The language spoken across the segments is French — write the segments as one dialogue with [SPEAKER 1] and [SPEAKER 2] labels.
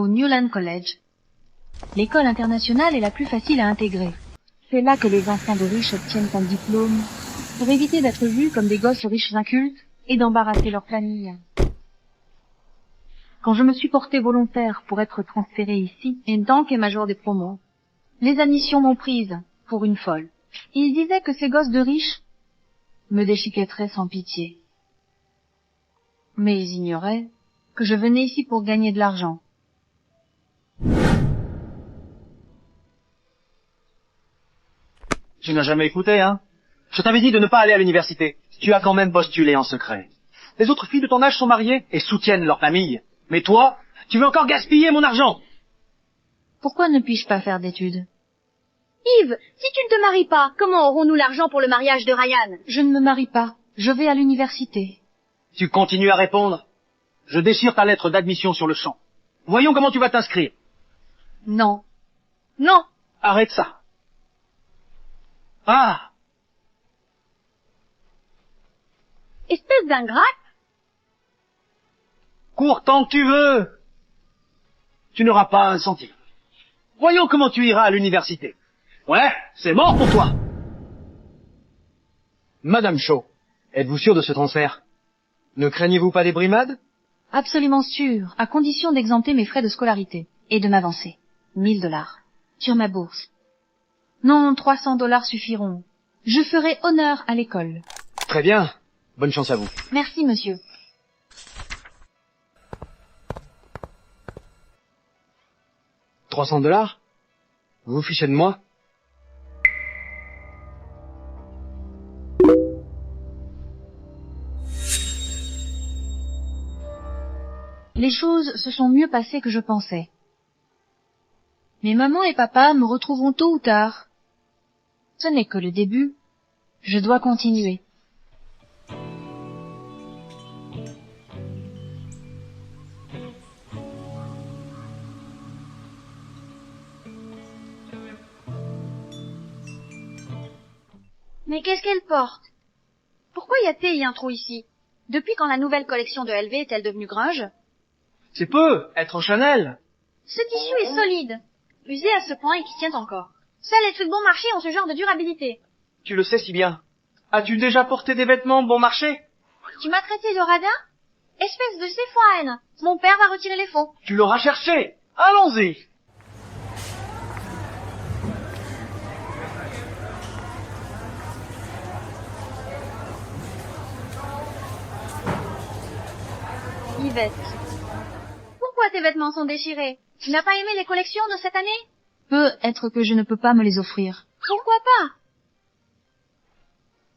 [SPEAKER 1] au Newland College. L'école internationale est la plus facile à intégrer. C'est là que les enfants de riches obtiennent un diplôme pour éviter d'être vus comme des gosses riches incultes et d'embarrasser leur famille. Quand je me suis portée volontaire pour être transférée ici, en tant que major des promos, les admissions m'ont prise pour une folle. Ils disaient que ces gosses de riches me déchiquetteraient sans pitié. Mais ils ignoraient que je venais ici pour gagner de l'argent.
[SPEAKER 2] Tu n'as jamais écouté, hein? Je t'avais dit de ne pas aller à l'université. Tu as quand même postulé en secret. Les autres filles de ton âge sont mariées et soutiennent leur famille. Mais toi, tu veux encore gaspiller mon argent.
[SPEAKER 1] Pourquoi ne puis-je pas faire d'études?
[SPEAKER 3] Yves, si tu ne te maries pas, comment aurons-nous l'argent pour le mariage de Ryan?
[SPEAKER 1] Je ne me marie pas. Je vais à l'université.
[SPEAKER 2] Tu continues à répondre. Je déchire ta lettre d'admission sur le champ. Voyons comment tu vas t'inscrire.
[SPEAKER 1] Non.
[SPEAKER 3] Non.
[SPEAKER 2] Arrête ça. Ah!
[SPEAKER 3] Espèce d'ingrate.
[SPEAKER 2] Cours tant que tu veux. Tu n'auras pas un centime. Voyons comment tu iras à l'université. Ouais, c'est mort pour toi.
[SPEAKER 4] Madame Shaw, êtes-vous sûre de ce transfert? Ne craignez-vous pas des brimades?
[SPEAKER 1] Absolument sûr, à condition d'exempter mes frais de scolarité et de m'avancer. 1000 $ sur ma bourse. Non, 300 $ suffiront. Je ferai honneur à l'école.
[SPEAKER 4] Très bien. Bonne chance à vous.
[SPEAKER 1] Merci, monsieur.
[SPEAKER 4] $300? Vous vous fichez de moi?
[SPEAKER 1] Les choses se sont mieux passées que je pensais. Mais maman et papa me retrouveront tôt ou tard. Ce n'est que le début. Je dois continuer.
[SPEAKER 3] Mais qu'est-ce qu'elle porte? Pourquoi y a-t-il un trou ici? Depuis quand la nouvelle collection de LV est-elle devenue grunge?
[SPEAKER 2] C'est peu, être en Chanel.
[SPEAKER 3] Ce tissu est solide, usé à ce point et qui tient encore. Seuls les trucs bon marché ont ce genre de durabilité.
[SPEAKER 2] Tu le sais si bien. As-tu déjà porté des vêtements bon marché?
[SPEAKER 3] Tu m'as traité de radin? Espèce de céphoine. Mon père va retirer les faux.
[SPEAKER 2] Tu l'auras cherché. Allons-y.
[SPEAKER 3] Yvette. Pourquoi tes vêtements sont déchirés? Tu n'as pas aimé les collections de cette année?
[SPEAKER 1] Peut-être que je ne peux pas me les offrir.
[SPEAKER 3] Pourquoi pas?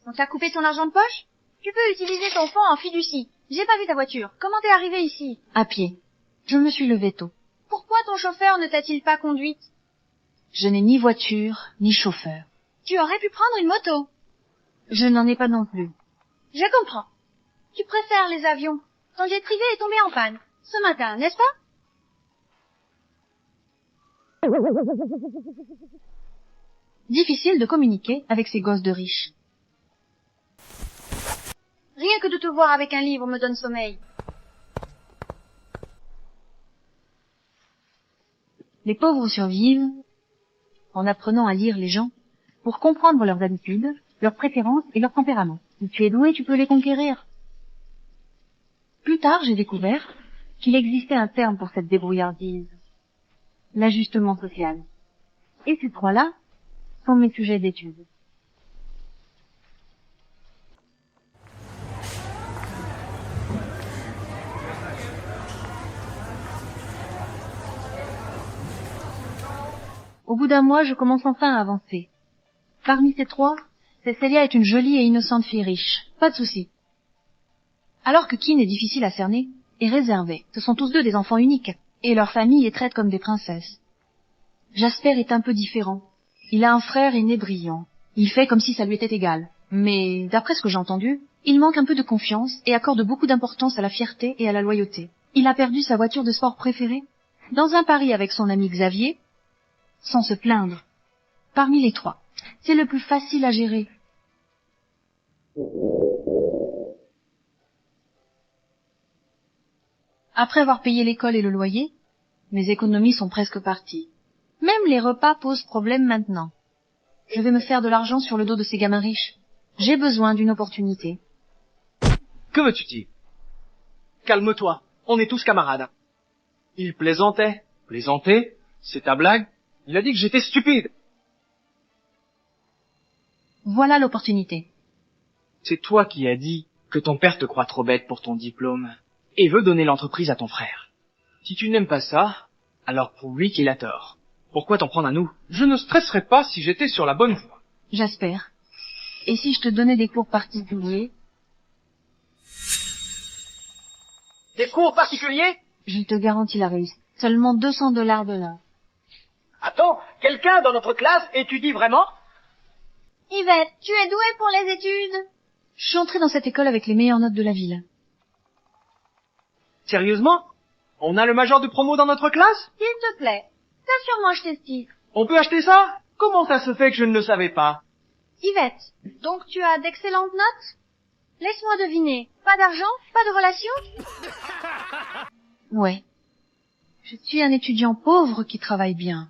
[SPEAKER 3] On t'a coupé ton argent de poche? Tu peux utiliser ton fonds en fiducie. J'ai pas vu ta voiture. Comment t'es arrivé ici?
[SPEAKER 1] À pied. Je me suis levée tôt.
[SPEAKER 3] Pourquoi ton chauffeur ne t'a-t-il pas conduite?
[SPEAKER 1] Je n'ai ni voiture, ni chauffeur.
[SPEAKER 3] Tu aurais pu prendre une moto.
[SPEAKER 1] Je n'en ai pas non plus.
[SPEAKER 3] Je comprends. Tu préfères les avions. Ton jet privé est tombé en panne. Ce matin, n'est-ce pas?
[SPEAKER 1] Difficile de communiquer avec ces gosses de riches.
[SPEAKER 3] Rien que de te voir avec un livre me donne sommeil.
[SPEAKER 1] Les pauvres survivent en apprenant à lire les gens pour comprendre leurs habitudes, leurs préférences et leur tempérament. Si tu es doué, tu peux les conquérir. Plus tard, j'ai découvert qu'il existait un terme pour cette débrouillardise. L'ajustement social. Et ces trois-là sont mes sujets d'étude. Au bout d'un mois, je commence enfin à avancer. Parmi ces trois, Cecilia est une jolie et innocente fille riche. Pas de souci. Alors que Keane est difficile à cerner et réservé. Ce sont tous deux des enfants uniques, et leur famille les traite comme des princesses. Jasper est un peu différent. Il a un frère aîné brillant. Il fait comme si ça lui était égal. Mais, d'après ce que j'ai entendu, il manque un peu de confiance et accorde beaucoup d'importance à la fierté et à la loyauté. Il a perdu sa voiture de sport préférée dans un pari avec son ami Xavier, sans se plaindre. Parmi les trois, c'est le plus facile à gérer. Après avoir payé l'école et le loyer, Mes économies sont presque parties. Même les repas posent problème maintenant. Je vais me faire de l'argent sur le dos de ces gamins riches. J'ai besoin d'une opportunité.
[SPEAKER 2] Que veux-tu dire? Calme-toi, on est tous camarades. Il plaisantait. Plaisanter? C'est ta blague? Il a dit que j'étais stupide.
[SPEAKER 1] Voilà l'opportunité.
[SPEAKER 2] C'est toi qui as dit que ton père te croit trop bête pour ton diplôme et veut donner l'entreprise à ton frère. Si tu n'aimes pas ça, alors prouve-lui qu'il a tort. Pourquoi t'en prendre à nous? Je ne stresserais pas si j'étais sur la bonne voie.
[SPEAKER 1] Jasper. Et si je te donnais des cours particuliers?
[SPEAKER 2] Des cours particuliers?
[SPEAKER 1] Je te garantis la réussite. Seulement $200 de l'heure.
[SPEAKER 2] Attends, quelqu'un dans notre classe étudie vraiment?
[SPEAKER 3] Yvette, tu es douée pour les études?
[SPEAKER 1] Je suis entrée dans cette école avec les meilleures notes de la ville.
[SPEAKER 2] Sérieusement? On a le major de promo dans notre classe?
[SPEAKER 3] S'il te plaît, t'as sûrement acheté ce titre.
[SPEAKER 2] On peut acheter ça? Comment ça se fait que je ne le savais pas?
[SPEAKER 3] Yvette, donc tu as d'excellentes notes? Laisse-moi deviner. Pas d'argent? Pas de relations?
[SPEAKER 1] Ouais. Je suis un étudiant pauvre qui travaille bien.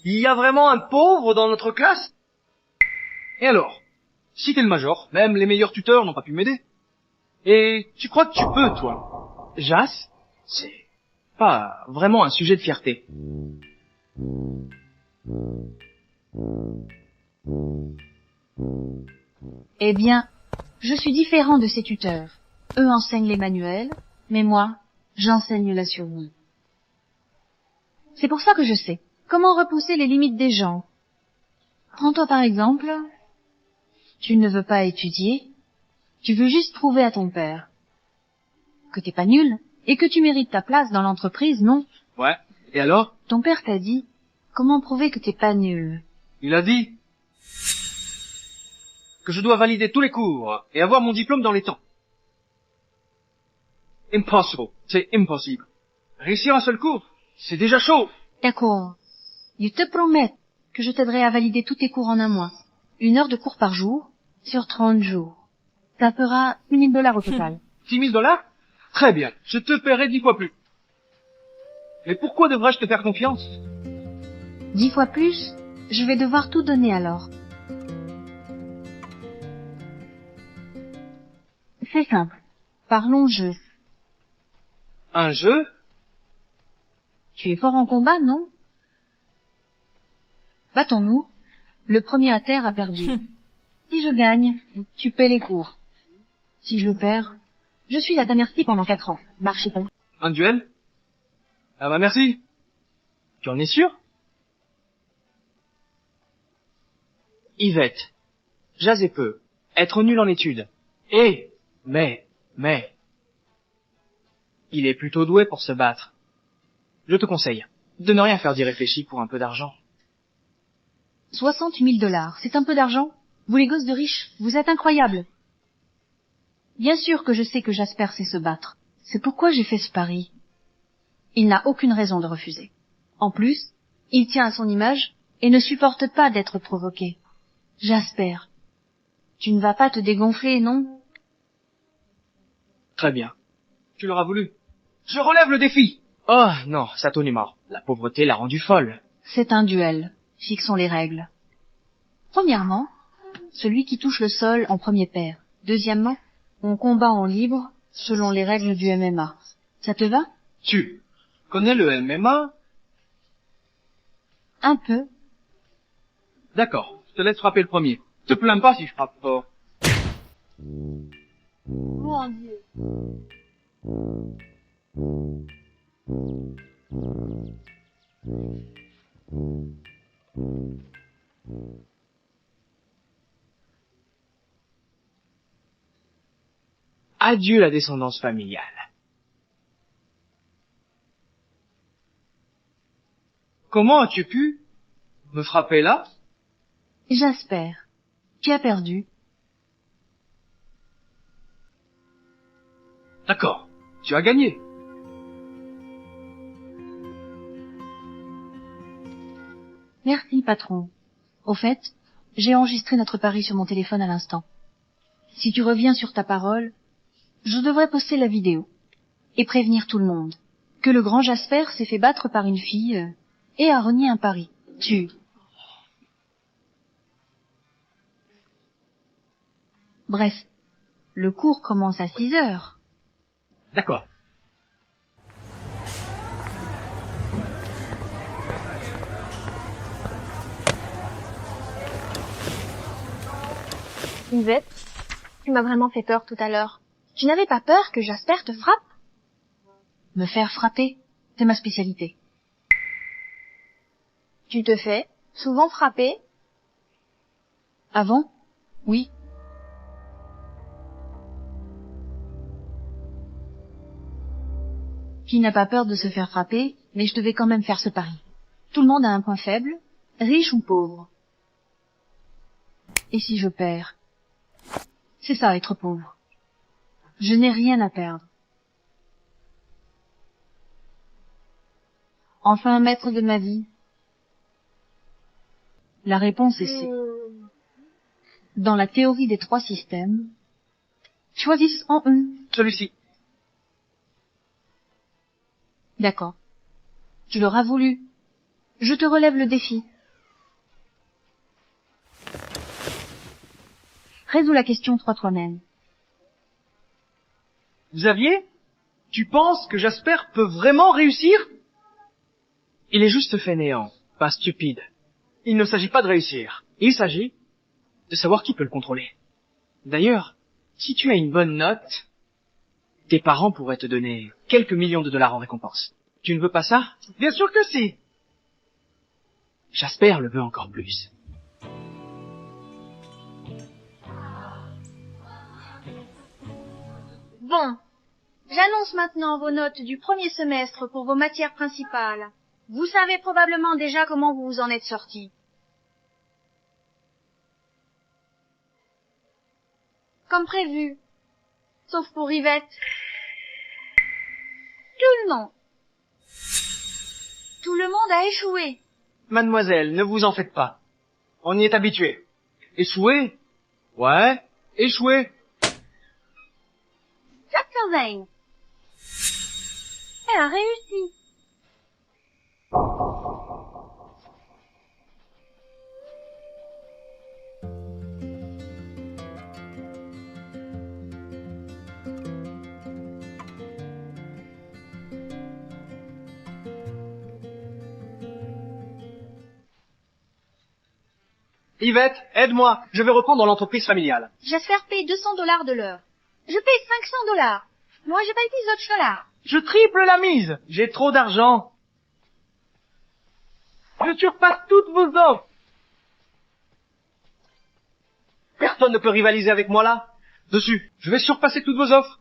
[SPEAKER 2] Il y a vraiment un pauvre dans notre classe? Et alors? Si t'es le major, même les meilleurs tuteurs n'ont pas pu m'aider. Et tu crois que tu peux, toi? Jas, c'est pas vraiment un sujet de fierté.
[SPEAKER 1] Eh bien, je suis différent de ces tuteurs. Eux enseignent les manuels, mais moi, j'enseigne la survie. C'est pour ça que je sais comment repousser les limites des gens. Prends-toi par exemple, tu ne veux pas étudier, tu veux juste prouver à ton père que t'es pas nul et que tu mérites ta place dans l'entreprise, non?
[SPEAKER 2] Ouais. Et alors?
[SPEAKER 1] Ton père t'a dit, comment prouver que t'es pas nul?
[SPEAKER 2] Il a dit que je dois valider tous les cours et avoir mon diplôme dans les temps. Impossible. C'est impossible. Réussir un seul cours, c'est déjà chaud.
[SPEAKER 1] D'accord. Je te promets que je t'aiderai à valider tous tes cours en un mois. 1 heure de cours par jour, sur 30 jours. Ça fera $6 000 au total.
[SPEAKER 2] $6 000? Très bien. Je te paierai 10 fois plus. Mais pourquoi devrais-je te faire confiance?
[SPEAKER 1] 10 fois plus, je vais devoir tout donner alors. C'est simple. Parlons jeu.
[SPEAKER 2] Un jeu?
[SPEAKER 1] Tu es fort en combat, non? Battons-nous. Le premier à terre a perdu. Si je gagne, tu paies les cours. Si je perds, je suis à ta merci pendant 4 ans. Marchez pas.
[SPEAKER 2] Un duel? Ah bah merci. Tu en es sûr? Yvette, jaser peu, être nul en études. Mais, il est plutôt doué pour se battre. Je te conseille de ne rien faire d'y réfléchi pour un peu d'argent.
[SPEAKER 1] $60 000, c'est un peu d'argent? Vous les gosses de riches, vous êtes incroyables. Bien sûr que je sais que Jasper sait se battre. C'est pourquoi j'ai fait ce pari. Il n'a aucune raison de refuser. En plus, il tient à son image et ne supporte pas d'être provoqué. Jasper, tu ne vas pas te dégonfler, non?
[SPEAKER 2] Très bien. Tu l'auras voulu. Je relève le défi. Oh non, Satonima, la pauvreté l'a rendue folle.
[SPEAKER 1] C'est un duel. Fixons les règles. Premièrement, celui qui touche le sol en premier perd. Deuxièmement, on combat en libre selon les règles du MMA. Ça te va?
[SPEAKER 2] Tu connais le MMA?
[SPEAKER 1] Un peu.
[SPEAKER 2] D'accord, je te laisse frapper le premier. Te plains pas si je frappe fort.
[SPEAKER 3] Mon Dieu.
[SPEAKER 2] Adieu la descendance familiale. Comment as-tu pu me frapper là?
[SPEAKER 1] Jasper, tu as perdu.
[SPEAKER 2] D'accord, tu as gagné.
[SPEAKER 1] Merci, patron. Au fait, j'ai enregistré notre pari sur mon téléphone à l'instant. Si tu reviens sur ta parole, je devrais poster la vidéo et prévenir tout le monde. que le grand Jasper s'est fait battre par une fille et a renié un pari. Bref, le cours commence à 6 heures.
[SPEAKER 2] D'accord.
[SPEAKER 3] Yvette, tu m'as vraiment fait peur tout à l'heure. Tu n'avais pas peur que Jasper te frappe?
[SPEAKER 1] Me faire frapper, c'est ma spécialité.
[SPEAKER 3] Tu te fais souvent frapper?
[SPEAKER 1] Avant? Oui. Qui n'a pas peur de se faire frapper, mais je devais quand même faire ce pari. Tout le monde a un point faible, riche ou pauvre. Et si je perds? C'est ça, être pauvre. Je n'ai rien à perdre. Enfin, maître de ma vie? La réponse est C. Dans la théorie des 3 systèmes, choisissent en un.
[SPEAKER 2] Celui-ci.
[SPEAKER 1] D'accord. Tu l'auras voulu. Je te relève le défi. Résous la question toi-même.
[SPEAKER 2] Xavier, tu penses que Jasper peut vraiment réussir? Il est juste fainéant, pas stupide. Il ne s'agit pas de réussir. Il s'agit de savoir qui peut le contrôler. D'ailleurs, si tu as une bonne note, tes parents pourraient te donner quelques millions de dollars en récompense. Tu ne veux pas ça? Bien sûr que si. Jasper le veut encore plus.
[SPEAKER 3] Bon, j'annonce maintenant vos notes du premier semestre pour vos matières principales. Vous savez probablement déjà comment vous vous en êtes sortis. Comme prévu. Sauf pour Yvette. Tout le monde a échoué.
[SPEAKER 2] Mademoiselle, ne vous en faites pas. On y est habitué. Échouer? Ouais, échouer.
[SPEAKER 3] Jasper Zane. Elle a réussi.
[SPEAKER 2] Yvette, aide-moi. Je vais reprendre l'entreprise familiale.
[SPEAKER 3] Jasper paye $200 de l'heure. Je paye $500. Moi, je paye $10.
[SPEAKER 2] Je triple la mise. J'ai trop d'argent. Je surpasse toutes vos offres. Personne ne peut rivaliser avec moi là. Dessus, je vais surpasser toutes vos offres.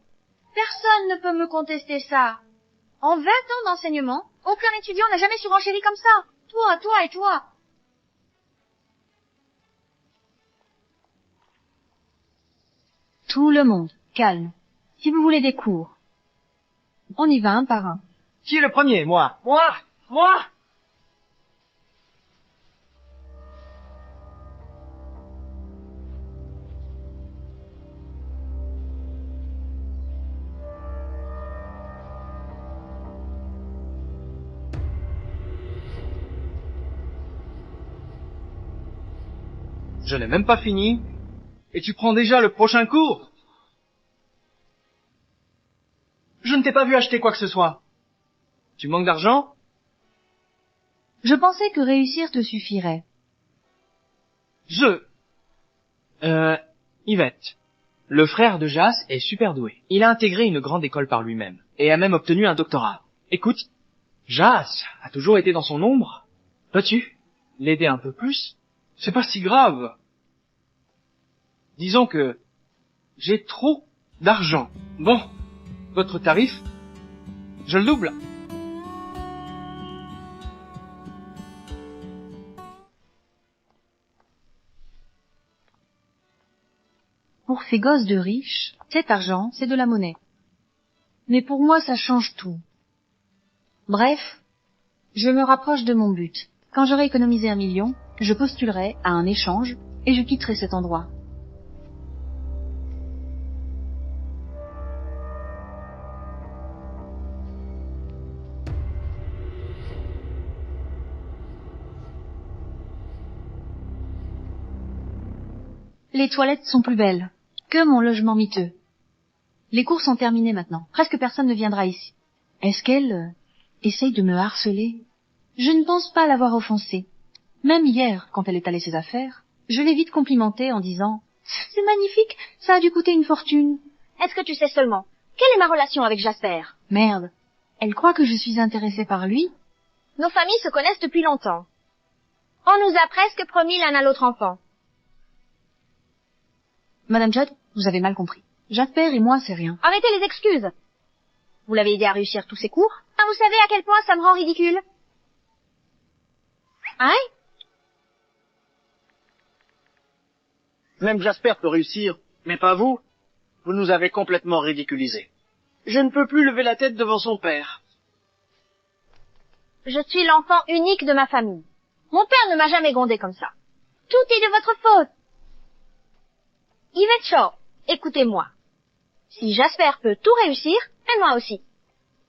[SPEAKER 3] Personne ne peut me contester ça. En 20 ans d'enseignement, aucun étudiant n'a jamais surenchéri comme ça. Toi et toi.
[SPEAKER 1] Tout le monde, calme. Si vous voulez des cours, on y va un par un.
[SPEAKER 2] Qui est le premier? Moi. Moi. Je n'ai même pas fini. Et tu prends déjà le prochain cours? Je ne t'ai pas vu acheter quoi que ce soit. Tu manques d'argent?
[SPEAKER 1] Je pensais que réussir te suffirait.
[SPEAKER 2] Yvette. Le frère de Jas est super doué. Il a intégré une grande école par lui-même. Et a même obtenu un doctorat. Écoute, Jas a toujours été dans son ombre. Peux-tu l'aider un peu plus? C'est pas si grave. Disons que j'ai trop d'argent. Bon, votre tarif, je le double.
[SPEAKER 1] Pour ces gosses de riches, cet argent, c'est de la monnaie. Mais pour moi, ça change tout. Bref, je me rapproche de mon but. Quand j'aurai économisé 1 million, je postulerai à un échange et je quitterai cet endroit. Les toilettes sont plus belles. Que mon logement miteux. Les cours sont terminés maintenant. Presque personne ne viendra ici. Est-ce qu'elle essaye de me harceler? Je ne pense pas l'avoir offensée. Même hier, quand elle étalait ses affaires, je l'ai vite complimentée en disant « C'est magnifique, ça a dû coûter une fortune. »
[SPEAKER 3] Est-ce que tu sais seulement quelle est ma relation avec Jasper?
[SPEAKER 1] Merde, elle croit que je suis intéressée par lui?
[SPEAKER 3] Nos familles se connaissent depuis longtemps. On nous a presque promis l'un à l'autre enfant.
[SPEAKER 1] Madame Judd, vous avez mal compris. Jasper et moi, c'est rien.
[SPEAKER 3] Arrêtez les excuses. Vous l'avez aidé à réussir tous ses cours? Ah, vous savez à quel point ça me rend ridicule. Hein?
[SPEAKER 5] Même Jasper peut réussir, mais pas vous. Vous nous avez complètement ridiculisés. Je ne peux plus lever la tête devant son père.
[SPEAKER 3] Je suis l'enfant unique de ma famille. Mon père ne m'a jamais grondé comme ça. Tout est de votre faute. Yvette Shaw, écoutez-moi. Si Jasper peut tout réussir, et moi aussi.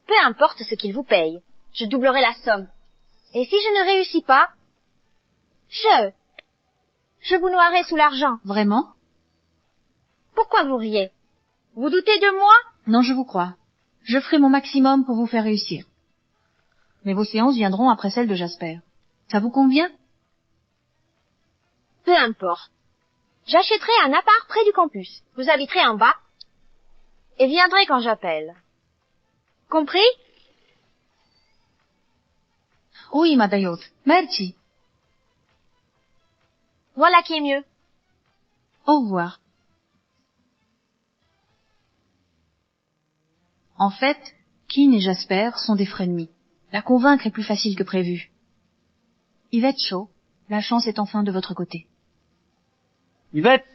[SPEAKER 3] Peu importe ce qu'il vous paye, je doublerai la somme. Et si je ne réussis pas, je vous noierai sous l'argent.
[SPEAKER 1] Vraiment?
[SPEAKER 3] Pourquoi vous riez? Vous doutez de moi?
[SPEAKER 1] Non, je vous crois. Je ferai mon maximum pour vous faire réussir. Mais vos séances viendront après celles de Jasper. Ça vous convient?
[SPEAKER 3] Peu importe. J'achèterai un appart près du campus. Vous habiterez en bas et viendrez quand j'appelle. Compris?
[SPEAKER 1] Oui, Madayot. Merci.
[SPEAKER 3] Voilà qui est mieux.
[SPEAKER 1] Au revoir. En fait, Keane et Jasper sont des frenemies. La convaincre est plus facile que prévu. Yvette Shaw, la chance est enfin de votre côté.
[SPEAKER 5] Yvette!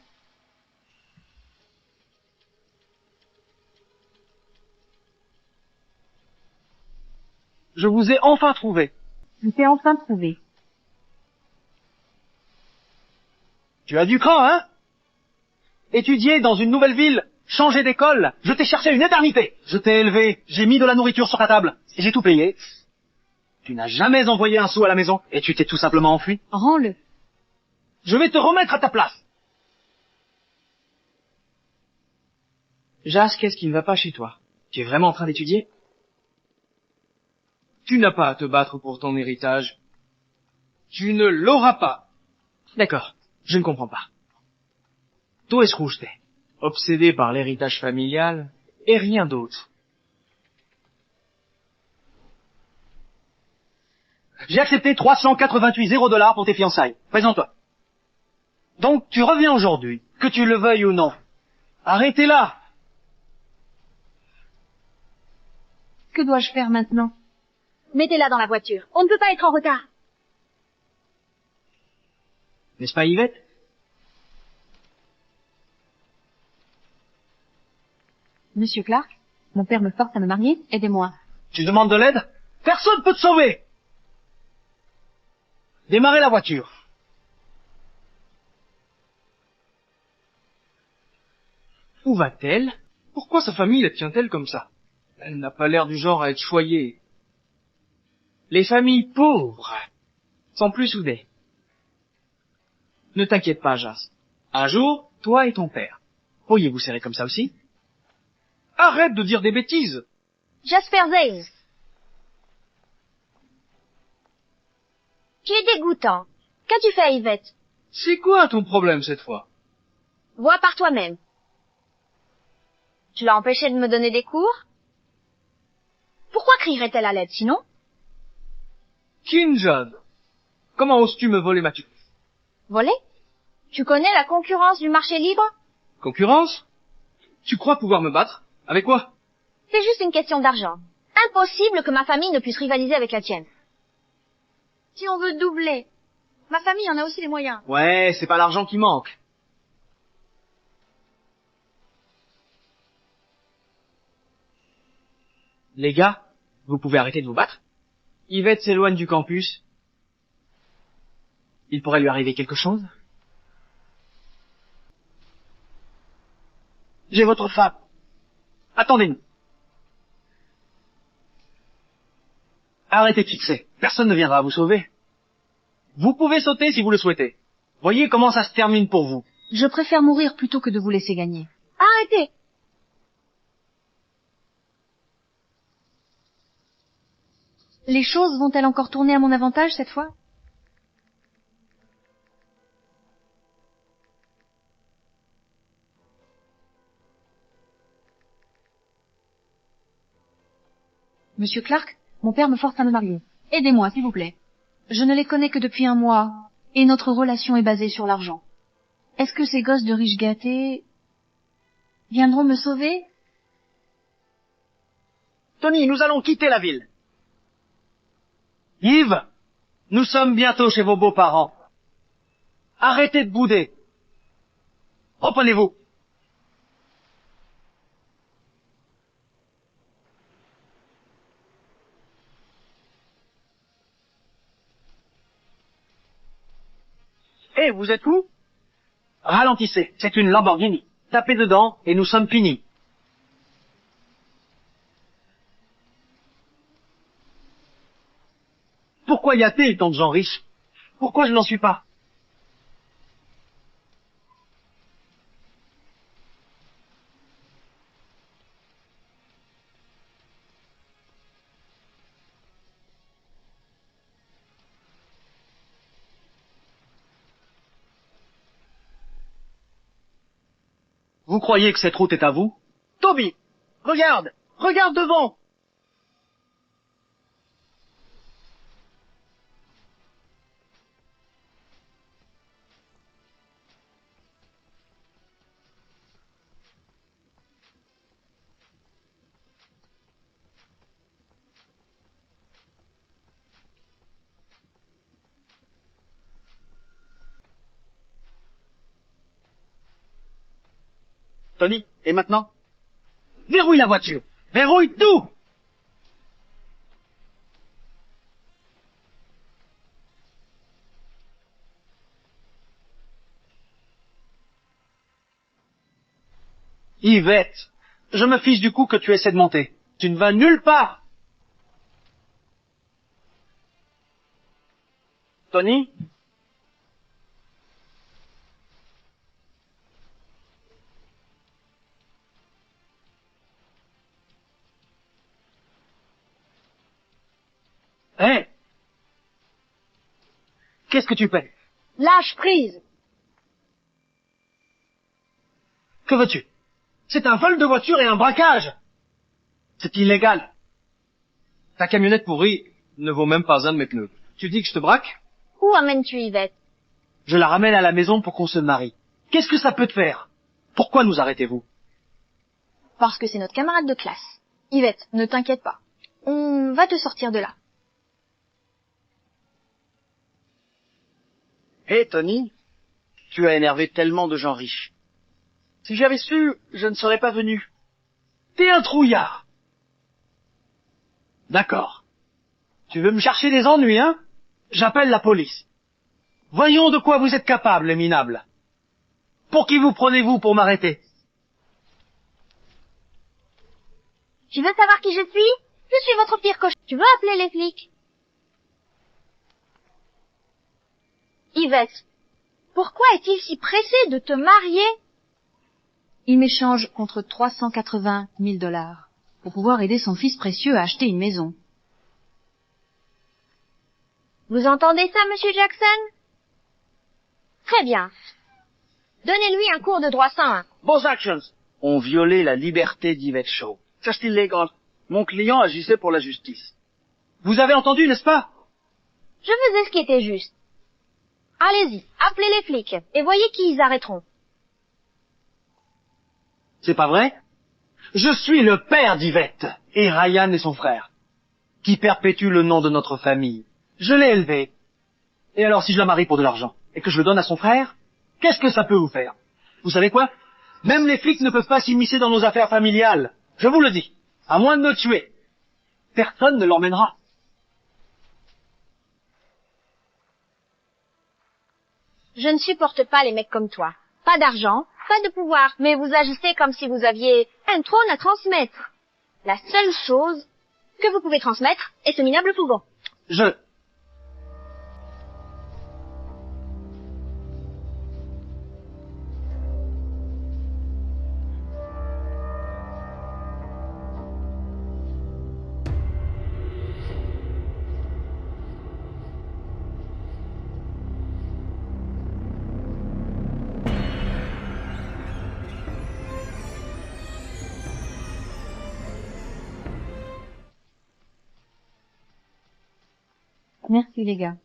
[SPEAKER 5] Je vous ai enfin trouvé.
[SPEAKER 1] Je t'ai enfin trouvé.
[SPEAKER 5] Tu as du cran, hein? Étudier dans une nouvelle ville, changer d'école, je t'ai cherché une éternité. Je t'ai élevé, j'ai mis de la nourriture sur ta table, et j'ai tout payé. Tu n'as jamais envoyé un sou à la maison, et tu t'es tout simplement enfui.
[SPEAKER 1] Rends-le.
[SPEAKER 5] Je vais te remettre à ta place.
[SPEAKER 2] Jas, qu'est-ce qui ne va pas chez toi? Tu es vraiment en train d'étudier? Tu n'as pas à te battre pour ton héritage. Tu ne l'auras pas. D'accord, je ne comprends pas. Toi es rouge, obsédé par l'héritage familial et rien d'autre.
[SPEAKER 5] J'ai accepté 388 $0 pour tes fiançailles. Présente-toi. Donc tu reviens aujourd'hui, que tu le veuilles ou non. Arrêtez-la.
[SPEAKER 1] Que dois-je faire maintenant?
[SPEAKER 3] Mettez-la dans la voiture. On ne peut pas être en retard.
[SPEAKER 2] N'est-ce pas, Yvette?
[SPEAKER 1] Monsieur Clark, mon père me force à me marier, aidez-moi.
[SPEAKER 5] Tu demandes de l'aide? Personne ne peut te sauver. Démarrez la voiture.
[SPEAKER 2] Où va-t-elle? Pourquoi sa famille la tient-elle comme ça? Elle n'a pas l'air du genre à être choyée. Les familles pauvres sont plus soudées. Ne t'inquiète pas, Jas. Un jour, toi et ton père, pourriez vous serrer comme ça aussi? Arrête de dire des bêtises!
[SPEAKER 3] Jasper Zane. Tu es dégoûtant. Qu'as-tu fait à Yvette?
[SPEAKER 2] C'est quoi ton problème cette fois?
[SPEAKER 3] Vois par toi-même. Tu l'as empêchée de me donner des cours? Pourquoi crierait-elle à l'aide sinon?
[SPEAKER 2] Kinjan, comment oses-tu me voler ma tuque?
[SPEAKER 3] Voler? Tu connais la concurrence du marché libre?
[SPEAKER 2] Concurrence? Tu crois pouvoir me battre? Avec quoi?
[SPEAKER 3] C'est juste une question d'argent. Impossible que ma famille ne puisse rivaliser avec la tienne. Si on veut doubler, ma famille en a aussi les moyens.
[SPEAKER 2] Ouais, c'est pas l'argent qui manque. Les gars, vous pouvez arrêter de vous battre? Yvette s'éloigne du campus. Il pourrait lui arriver quelque chose?
[SPEAKER 5] J'ai votre femme. Attendez-nous. Arrêtez de fixer. Personne ne viendra vous sauver. Vous pouvez sauter si vous le souhaitez. Voyez comment ça se termine pour vous.
[SPEAKER 1] Je préfère mourir plutôt que de vous laisser gagner.
[SPEAKER 3] Arrêtez!
[SPEAKER 1] Les choses vont-elles encore tourner à mon avantage cette fois? Monsieur Clark, mon père me force à me marier. Aidez-moi, s'il vous plaît. Je ne les connais que depuis un mois, et notre relation est basée sur l'argent. Est-ce que ces gosses de riches gâtés viendront me sauver?
[SPEAKER 5] Tony, nous allons quitter la ville. Yves, nous sommes bientôt chez vos beaux-parents. Arrêtez de bouder. Reprenez-vous. Eh, vous êtes où? Ralentissez, c'est une Lamborghini. Tapez dedans et nous sommes finis. Pourquoi y a-t-il tant de gens riches? Pourquoi je n'en suis pas? Vous croyez que cette route est à vous? Toby, regarde! Regarde devant! Tony, et maintenant? Verrouille la voiture! Verrouille tout! Yvette, je me fiche du coup que tu essaies de monter. Tu ne vas nulle part! Tony? Hé! Qu'est-ce que tu fais?
[SPEAKER 3] Lâche prise!
[SPEAKER 5] Que veux-tu? C'est un vol de voiture et un braquage! C'est illégal.
[SPEAKER 2] Ta camionnette pourrie ne vaut même pas un de mes pneus. Tu dis que je te braque?
[SPEAKER 3] Où amènes-tu Yvette?
[SPEAKER 5] Je la ramène à la maison pour qu'on se marie. Qu'est-ce que ça peut te faire? Pourquoi nous arrêtez-vous?
[SPEAKER 3] Parce que c'est notre camarade de classe. Yvette, ne t'inquiète pas. On va te sortir de là.
[SPEAKER 5] Hé, Tony, tu as énervé tellement de gens riches. Si j'avais su, je ne serais pas venu. T'es un trouillard. D'accord. Tu veux me chercher des ennuis, hein? J'appelle la police. Voyons de quoi vous êtes capable, les minables. Pour qui vous prenez-vous pour m'arrêter?
[SPEAKER 3] Tu veux savoir qui je suis? Je suis votre pire cochon. Tu veux appeler les flics? Yvette, pourquoi est-il si pressé de te marier?
[SPEAKER 1] Il m'échange contre 380 000 $ pour pouvoir aider son fils précieux à acheter une maison.
[SPEAKER 3] Vous entendez ça, monsieur Jackson? Très bien. Donnez-lui un cours de droit 101.
[SPEAKER 5] Vos actions ont violé la liberté d'Yvette Shaw. C'est illégal. Mon client agissait pour la justice. Vous avez entendu, n'est-ce pas?
[SPEAKER 3] Je faisais ce qui était juste. Allez-y, appelez les flics et voyez qui ils arrêteront.
[SPEAKER 5] C'est pas vrai? Je suis le père d'Yvette, et Ryan est son frère, qui perpétue le nom de notre famille. Je l'ai élevé. Et alors si je la marie pour de l'argent, et que je le donne à son frère, qu'est-ce que ça peut vous faire? Vous savez quoi? Même les flics ne peuvent pas s'immiscer dans nos affaires familiales. Je vous le dis. À moins de me tuer. Personne ne l'emmènera.
[SPEAKER 3] Je ne supporte pas les mecs comme toi. Pas d'argent, pas de pouvoir, mais vous agissez comme si vous aviez un trône à transmettre. La seule chose que vous pouvez transmettre est ce minable fourgon.
[SPEAKER 1] Merci les gars.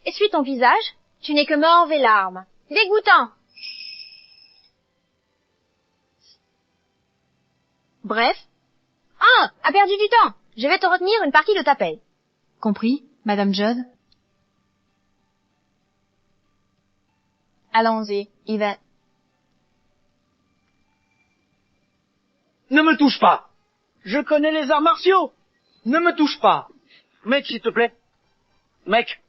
[SPEAKER 3] Essuie ton visage, tu n'es que morve et larmes. Dégoûtant. Bref. Ah, a perdu du temps. Je vais te retenir une partie de ta paye.
[SPEAKER 1] Compris, Madame Judd?
[SPEAKER 3] Allons-y, Yvette.
[SPEAKER 5] Ne me touche pas. Je connais les arts martiaux. Ne me touche pas. Mec, s'il te plaît. Mec.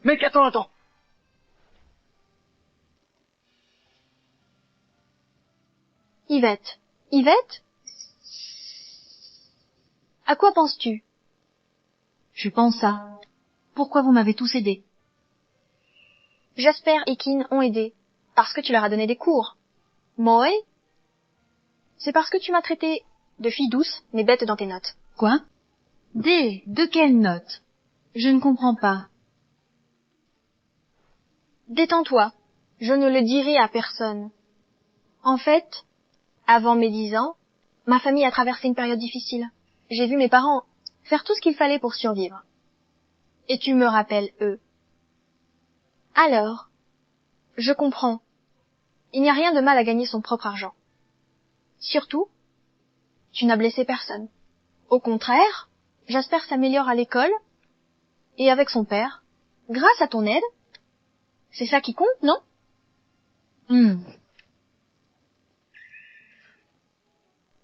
[SPEAKER 5] Mec, attends.
[SPEAKER 3] Yvette. Yvette? À quoi penses-tu?
[SPEAKER 1] Je pense à... Pourquoi vous m'avez tous aidé?
[SPEAKER 3] Jasper et Keane ont aidé. Parce que tu leur as donné des cours. Moi? C'est parce que tu m'as traité de fille douce, mais bête dans tes notes.
[SPEAKER 1] Quoi? De quelle note? Je ne comprends pas.
[SPEAKER 3] Détends-toi. Je ne le dirai à personne. En fait, avant mes 10 ans, ma famille a traversé une période difficile. J'ai vu mes parents faire tout ce qu'il fallait pour survivre. Et tu me rappelles eux. Alors, je comprends. Il n'y a rien de mal à gagner son propre argent. Surtout, tu n'as blessé personne. Au contraire, Jasper s'améliore à l'école et avec son père, grâce à ton aide. C'est ça qui compte, non?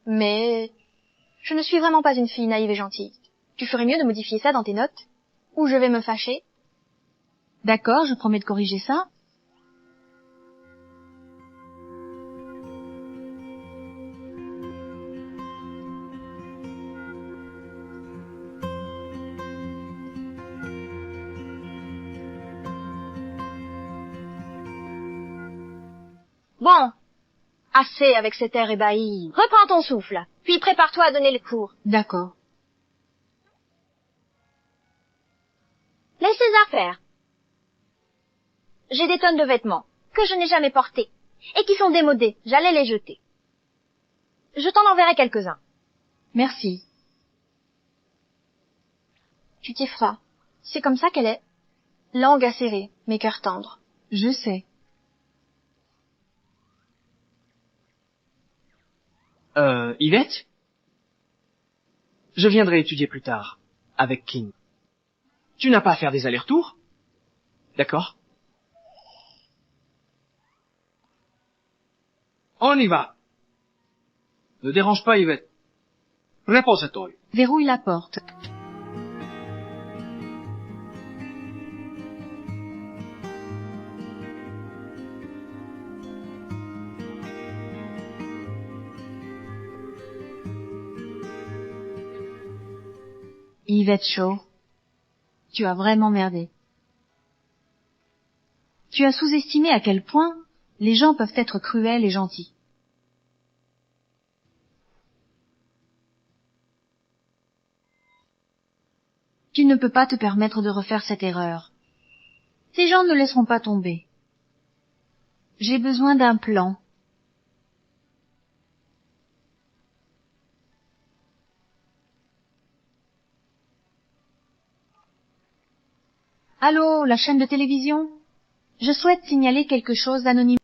[SPEAKER 3] Mais je ne suis vraiment pas une fille naïve et gentille. Tu ferais mieux de modifier ça dans tes notes, ou je vais me fâcher.
[SPEAKER 1] D'accord, je promets de corriger ça.
[SPEAKER 3] Bon, assez avec cet air ébahi. Reprends ton souffle, puis prépare-toi à donner le cours.
[SPEAKER 1] D'accord.
[SPEAKER 3] Laisse ces affaires. J'ai des tonnes de vêtements que je n'ai jamais portés et qui sont démodés. J'allais les jeter. Je t'en enverrai quelques-uns.
[SPEAKER 1] Merci.
[SPEAKER 3] Tu t'y feras. C'est comme ça qu'elle est. Langue acérée, mais cœur tendre.
[SPEAKER 1] Je sais.
[SPEAKER 2] Yvette? Je viendrai étudier plus tard, avec King. Tu n'as pas à faire des allers-retours? D'accord? On y va. Ne dérange pas, Yvette. Reposa-toi.
[SPEAKER 1] Verrouille la porte. Yvette Shaw, tu as vraiment merdé. Tu as sous-estimé à quel point les gens peuvent être cruels et gentils. Tu ne peux pas te permettre de refaire cette erreur. Ces gens ne laisseront pas tomber. J'ai besoin d'un plan. Allô, la chaîne de télévision? Je souhaite signaler quelque chose anonymement.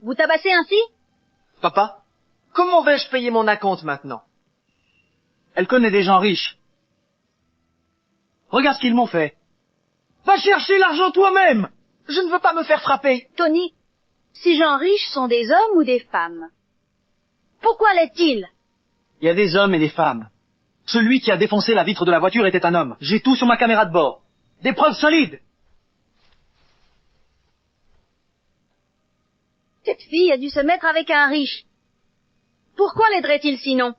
[SPEAKER 3] Vous tabassez ainsi?
[SPEAKER 5] Papa, comment vais-je payer mon acompte maintenant? Elle connaît des gens riches. Regarde ce qu'ils m'ont fait. Va chercher l'argent toi-même. Je ne veux pas me faire frapper.
[SPEAKER 3] Tony, ces gens riches sont des hommes ou des femmes? Pourquoi l'est-il?
[SPEAKER 5] Il y a des hommes et des femmes. Celui qui a défoncé la vitre de la voiture était un homme. J'ai tout sur ma caméra de bord. Des preuves solides.
[SPEAKER 3] Cette fille a dû se mettre avec un riche. Pourquoi l'aiderait-il sinon?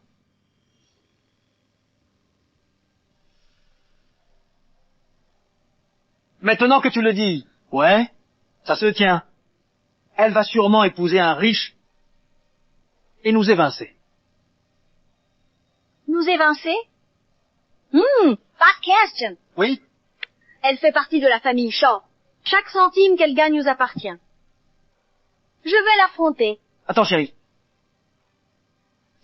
[SPEAKER 5] Maintenant que tu le dis, ouais, ça se tient. Elle va sûrement épouser un riche et nous évincer.
[SPEAKER 3] Nous évincer? Pas question.
[SPEAKER 5] Oui?
[SPEAKER 3] Elle fait partie de la famille Shaw. Chaque centime qu'elle gagne nous appartient. Je vais l'affronter.
[SPEAKER 5] Attends, chérie.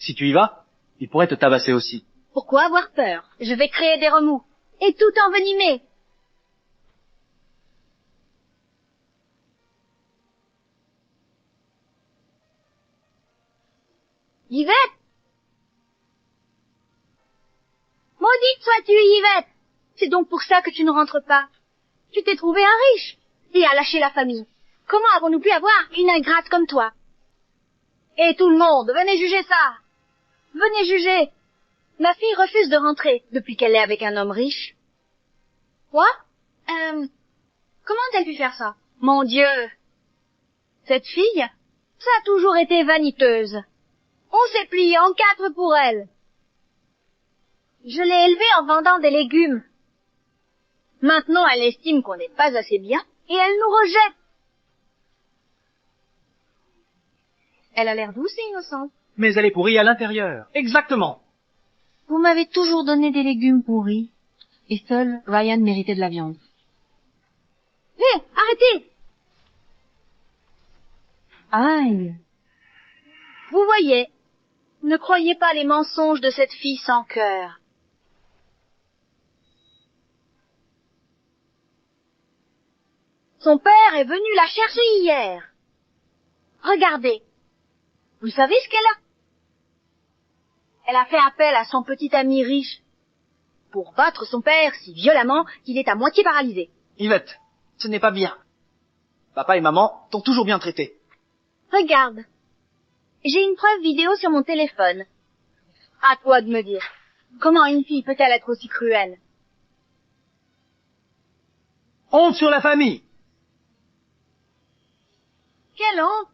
[SPEAKER 5] Si tu y vas, il pourrait te tabasser aussi.
[SPEAKER 3] Pourquoi avoir peur? Je vais créer des remous. Et tout envenimer. Yvette! Maudite sois-tu, Yvette! C'est donc pour ça que tu ne rentres pas. Tu t'es trouvé un riche et as lâché la famille. Comment avons-nous pu avoir une ingrate comme toi? Et tout le monde, venez juger ça! Venez juger! Ma fille refuse de rentrer depuis qu'elle est avec un homme riche. Quoi? Comment a-t-elle pu faire ça? Mon Dieu! Cette fille, ça a toujours été vaniteuse. On s'est plié en 4 pour elle. Je l'ai élevée en vendant des légumes. Maintenant, elle estime qu'on n'est pas assez bien et elle nous rejette. Elle a l'air douce et innocente.
[SPEAKER 5] Mais elle est pourrie à l'intérieur. Exactement.
[SPEAKER 1] Vous m'avez toujours donné des légumes pourris. Et seul Ryan méritait de la viande.
[SPEAKER 3] Hé, arrêtez!
[SPEAKER 1] Aïe!
[SPEAKER 3] Vous voyez, ne croyez pas les mensonges de cette fille sans cœur. Son père est venu la chercher hier. Regardez. Vous savez ce qu'elle a? Elle a fait appel à son petit ami riche pour battre son père si violemment qu'il est à moitié paralysé.
[SPEAKER 5] Yvette, ce n'est pas bien. Papa et maman t'ont toujours bien traité.
[SPEAKER 3] Regarde. J'ai une preuve vidéo sur mon téléphone. À toi de me dire. Comment une fille peut-elle être aussi cruelle?
[SPEAKER 5] Honte sur la famille.
[SPEAKER 3] Quelle honte!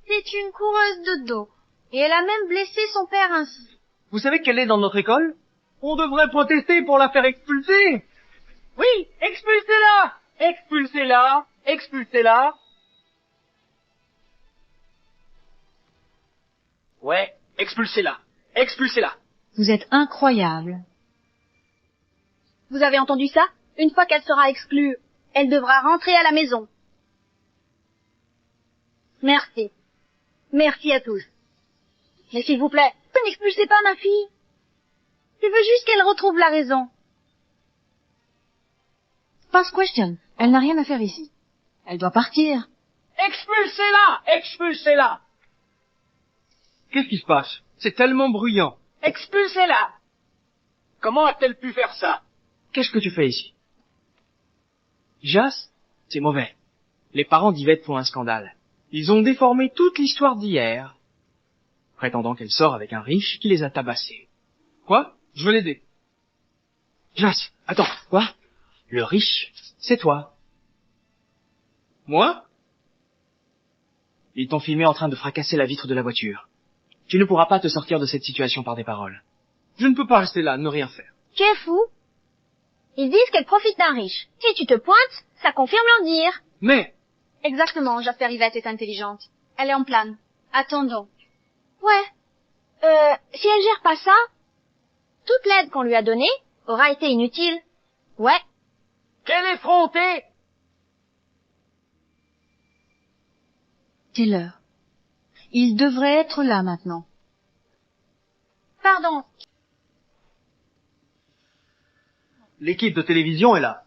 [SPEAKER 3] C'est une coureuse de dos. Et elle a même blessé son père ainsi.
[SPEAKER 5] Vous savez qu'elle est dans notre école? On devrait protester pour la faire expulser. Oui, expulsez-la! Expulsez-la! Expulsez-la! Ouais, expulsez-la! Expulsez-la!
[SPEAKER 1] Vous êtes incroyable.
[SPEAKER 3] Vous avez entendu ça? Une fois qu'elle sera exclue, elle devra rentrer à la maison. Merci. Merci à tous. Mais s'il vous plaît, n'expulsez pas ma fille. Je veux juste qu'elle retrouve la raison.
[SPEAKER 1] Pass question. Elle n'a rien à faire ici. Elle doit partir.
[SPEAKER 5] Expulsez-la! Expulsez-la!
[SPEAKER 2] Qu'est-ce qui se passe? C'est tellement bruyant.
[SPEAKER 5] Expulsez-la! Comment a-t-elle pu faire ça?
[SPEAKER 2] Qu'est-ce que tu fais ici? Jas, c'est mauvais. Les parents d'Yvette font un scandale. Ils ont déformé toute l'histoire d'hier, prétendant qu'elle sort avec un riche qui les a tabassés. Quoi? Je veux l'aider. Jas, attends, quoi? Le riche, c'est toi. Moi? Ils t'ont filmé en train de fracasser la vitre de la voiture. Tu ne pourras pas te sortir de cette situation par des paroles. Je ne peux pas rester là, ne rien faire.
[SPEAKER 3] Tu es fou? Ils disent qu'elle profite d'un riche. Si tu te pointes, ça confirme leur dire.
[SPEAKER 2] Mais,
[SPEAKER 3] Exactement, j'espère Yvette est intelligente. Elle est en plane. Attendons. Ouais. Si elle gère pas ça, toute l'aide qu'on lui a donnée aura été inutile. Ouais.
[SPEAKER 5] Quelle effrontée!
[SPEAKER 1] C'est l'heure. Il devrait être là maintenant.
[SPEAKER 3] Pardon.
[SPEAKER 5] L'équipe de télévision est là.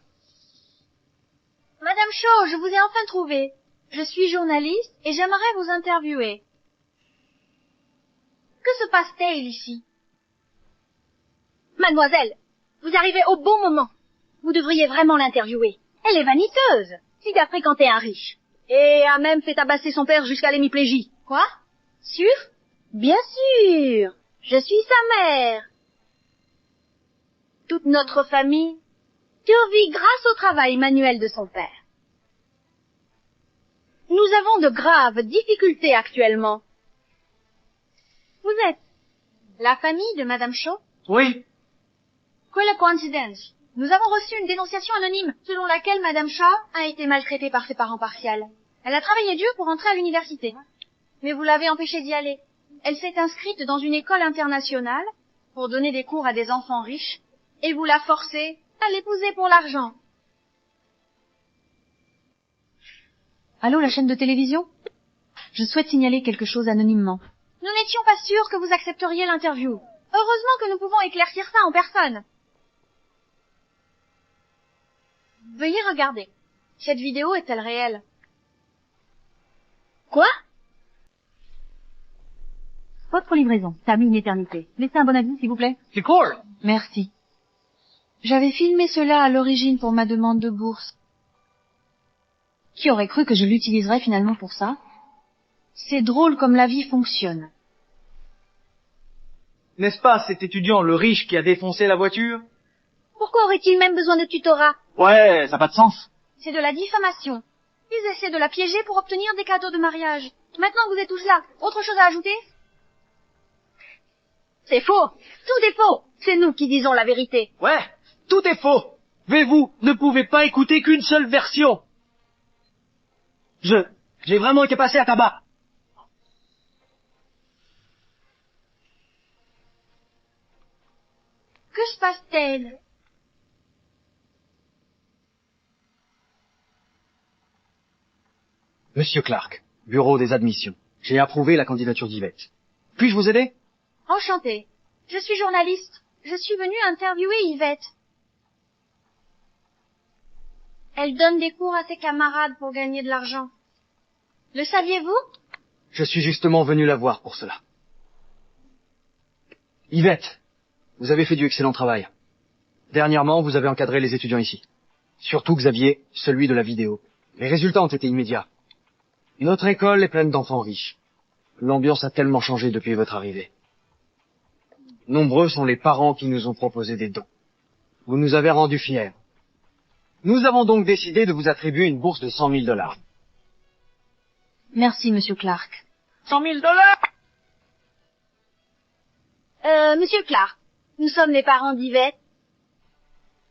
[SPEAKER 3] Madame Shaw, je vous ai enfin trouvé. Je suis journaliste et j'aimerais vous interviewer. Que se passe-t-il ici? Mademoiselle, vous arrivez au bon moment. Vous devriez vraiment l'interviewer. Elle est vaniteuse, si t'as fréquenté un riche. Et a même fait tabasser son père jusqu'à l'hémiplégie. Quoi? Sûr? Bien sûr. Je suis sa mère. Toute notre famille survit grâce au travail manuel de son père. Nous avons de graves difficultés actuellement. Vous êtes la famille de Madame Shaw?
[SPEAKER 2] oui,
[SPEAKER 3] Quelle coïncidence. Nous avons reçu une dénonciation anonyme selon laquelle Madame Shaw a été maltraitée par ses parents partiels. Elle a travaillé dur pour entrer à l'université. Mais vous l'avez empêchée d'y aller. Elle s'est inscrite dans une école internationale pour donner des cours à des enfants riches et vous la forcez à l'épouser pour l'argent.
[SPEAKER 1] Allô, la chaîne de télévision? Je souhaite signaler quelque chose anonymement.
[SPEAKER 3] Nous n'étions pas sûrs que vous accepteriez l'interview. Heureusement que nous pouvons éclaircir ça en personne. Veuillez regarder. Cette vidéo est-elle réelle? Quoi?
[SPEAKER 1] Votre livraison, ça a mis une éternité. Laissez un bon avis, s'il vous plaît.
[SPEAKER 2] C'est cool.
[SPEAKER 1] Merci. J'avais filmé cela à l'origine pour ma demande de bourse. Qui aurait cru que je l'utiliserais finalement pour ça? C'est drôle comme la vie fonctionne.
[SPEAKER 2] N'est-ce pas cet étudiant, le riche, qui a défoncé la voiture?
[SPEAKER 3] Pourquoi aurait-il même besoin de tutorat?
[SPEAKER 5] Ouais, ça n'a pas de sens.
[SPEAKER 3] C'est de la diffamation. Ils essaient de la piéger pour obtenir des cadeaux de mariage. Maintenant que vous êtes tous là, autre chose à ajouter? C'est faux. Tout est faux. C'est nous qui disons la vérité.
[SPEAKER 5] Ouais, tout est faux. Mais vous ne pouvez pas écouter qu'une seule version. J'ai vraiment été passé à tabac.
[SPEAKER 3] Que se passe-t-il?
[SPEAKER 4] Monsieur Clark, bureau des admissions. J'ai approuvé la candidature d'Yvette. Puis-je vous aider?
[SPEAKER 3] Enchantée. Je suis journaliste. Je suis venue interviewer Yvette. Elle donne des cours à ses camarades pour gagner de l'argent. Le saviez-vous?
[SPEAKER 4] Je suis justement venu la voir pour cela. Yvette, vous avez fait du excellent travail. Dernièrement, vous avez encadré les étudiants ici. Surtout Xavier, celui de la vidéo. Les résultats ont été immédiats. Notre école est pleine d'enfants riches. L'ambiance a tellement changé depuis votre arrivée. Nombreux sont les parents qui nous ont proposé des dons. Vous nous avez rendus fiers. Nous avons donc décidé de vous attribuer une bourse de 100 000 $.
[SPEAKER 1] Merci, Monsieur Clark.
[SPEAKER 2] 100 000 $.
[SPEAKER 3] Monsieur Clark, nous sommes les parents d'Yvette.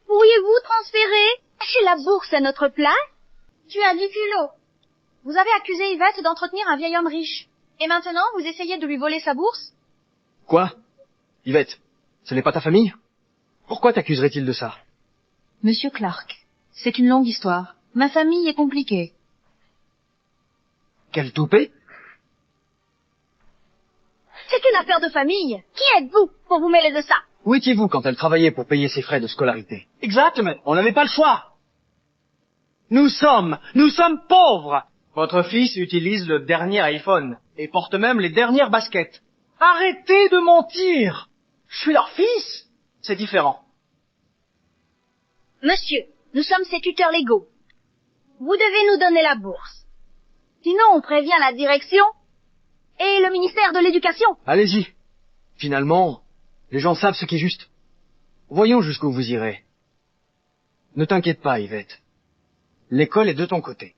[SPEAKER 3] Pourriez-vous transférer chez la bourse à notre place? Tu as du culot. Vous avez accusé Yvette d'entretenir un vieil homme riche. Et maintenant, vous essayez de lui voler sa bourse?
[SPEAKER 4] Quoi? Yvette, ce n'est pas ta famille? Pourquoi t'accuserait-il de ça?
[SPEAKER 1] Monsieur Clark, c'est une longue histoire. Ma famille est compliquée.
[SPEAKER 4] Quel toupet?
[SPEAKER 3] C'est une affaire de famille. Qui êtes-vous pour vous mêler de ça?
[SPEAKER 4] Où étiez-vous quand elle travaillait pour payer ses frais de scolarité?
[SPEAKER 5] Exact, mais on n'avait pas le choix. Nous sommes pauvres.
[SPEAKER 2] Votre fils utilise le dernier iPhone et porte même les dernières baskets. Arrêtez de mentir. Je suis leur fils. C'est différent.
[SPEAKER 3] Monsieur, nous sommes ses tuteurs légaux. Vous devez nous donner la bourse. Sinon, on prévient la direction et le ministère de l'Éducation.
[SPEAKER 4] Allez-y. Finalement, les gens savent ce qui est juste. Voyons jusqu'où vous irez. Ne t'inquiète pas, Yvette. L'école est de ton côté.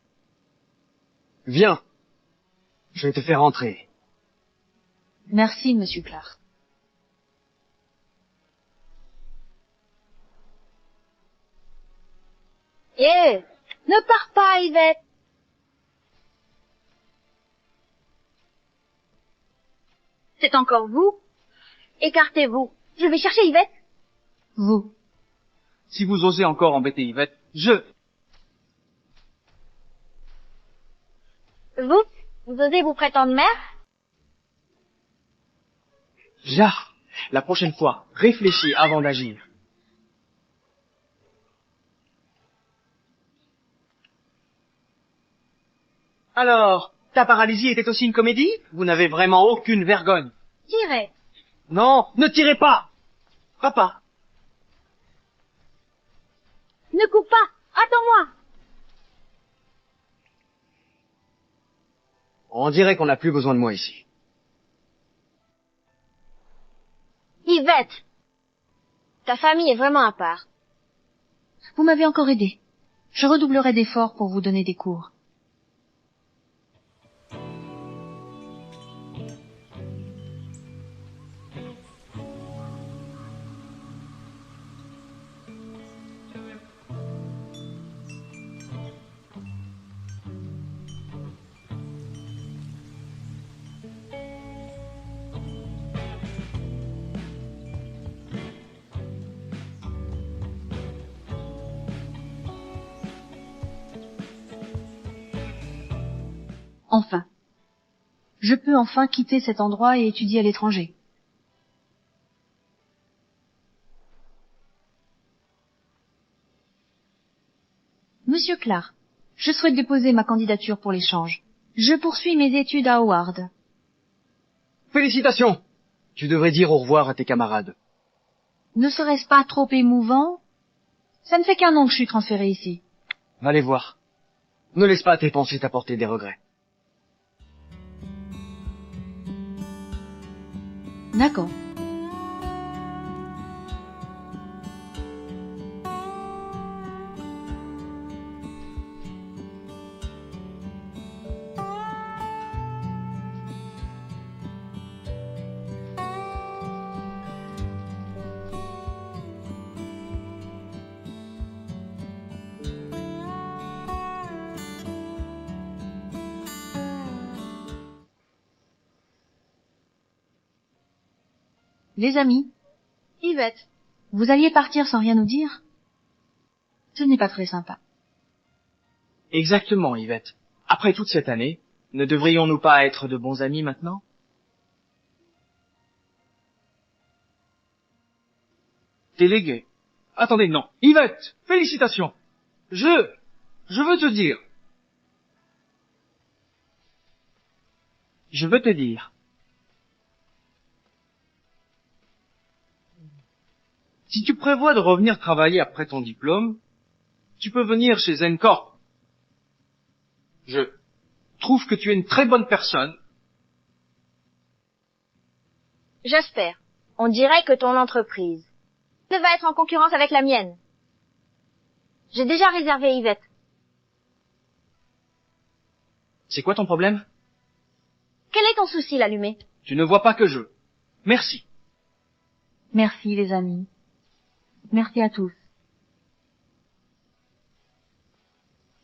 [SPEAKER 4] Viens. Je vais te faire entrer.
[SPEAKER 1] Merci, Monsieur Clark.
[SPEAKER 3] Ne pars pas, Yvette. C'est encore vous? Écartez-vous. Je vais chercher Yvette.
[SPEAKER 1] Vous.
[SPEAKER 2] Si vous osez encore embêter Yvette,
[SPEAKER 3] Vous osez vous prétendre mère?
[SPEAKER 2] Jacques, la prochaine fois, réfléchis avant d'agir. Alors, ta paralysie était aussi une comédie? Vous n'avez vraiment aucune vergogne.
[SPEAKER 3] Tirez.
[SPEAKER 2] Non, ne tirez pas. Papa.
[SPEAKER 3] Ne coupe pas. Attends-moi.
[SPEAKER 4] On dirait qu'on n'a plus besoin de moi ici.
[SPEAKER 3] Yvette. Ta famille est vraiment à part.
[SPEAKER 1] Vous m'avez encore aidé. Je redoublerai d'efforts pour vous donner des cours. Enfin, je peux enfin quitter cet endroit et étudier à l'étranger. Monsieur Clark, je souhaite déposer ma candidature pour l'échange. Je poursuis mes études à Howard.
[SPEAKER 4] Félicitations! Tu devrais dire au revoir à tes camarades.
[SPEAKER 1] Ne serait-ce pas trop émouvant? Ça ne fait qu'un an que je suis transféré ici.
[SPEAKER 4] Va les voir. Ne laisse pas tes pensées t'apporter des regrets.
[SPEAKER 1] D'accord. Les amis,
[SPEAKER 3] Yvette,
[SPEAKER 1] vous alliez partir sans rien nous dire? Ce n'est pas très sympa.
[SPEAKER 2] Exactement, Yvette. Après toute cette année, ne devrions-nous pas être de bons amis maintenant? Délégué. Attendez, non. Yvette, félicitations. Je veux te dire. Je veux te dire. Si tu prévois de revenir travailler après ton diplôme, tu peux venir chez Zencorp. Je trouve que tu es une très bonne personne.
[SPEAKER 3] Jasper, on dirait que ton entreprise ne va être en concurrence avec la mienne. J'ai déjà réservé Yvette.
[SPEAKER 2] C'est quoi ton problème?
[SPEAKER 3] Quel est ton souci, l'allumé?
[SPEAKER 2] Tu ne vois pas que je. Merci.
[SPEAKER 1] Merci les amis. Merci à tous.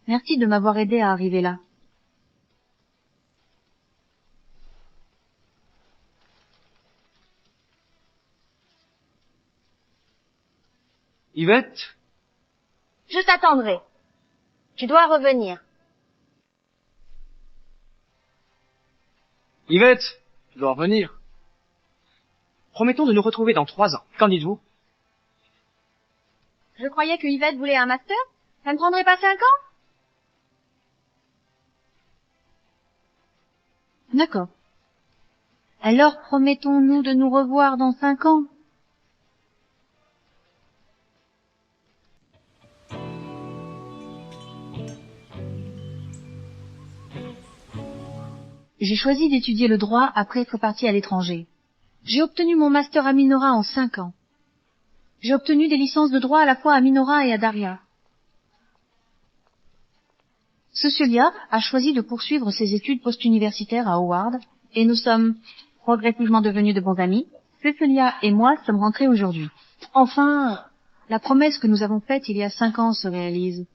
[SPEAKER 1] Merci de m'avoir aidé à arriver là.
[SPEAKER 2] Yvette,
[SPEAKER 3] Je t'attendrai. Tu dois revenir.
[SPEAKER 2] Yvette, tu dois revenir. Promettons de nous retrouver dans 3 ans. Qu'en dites-vous?
[SPEAKER 3] Je croyais que Yvette voulait un master. Ça ne prendrait pas 5 ans?
[SPEAKER 1] D'accord. Alors promettons-nous de nous revoir dans 5 ans? J'ai choisi d'étudier le droit après être parti à l'étranger. J'ai obtenu mon master à Minora en 5 ans. J'ai obtenu des licences de droit à la fois à Minora et à Daria. Cecilia a choisi de poursuivre ses études post-universitaires à Howard et nous sommes progressivement devenus de bons amis. Cecilia et moi sommes rentrés aujourd'hui. Enfin, la promesse que nous avons faite il y a 5 ans se réalise.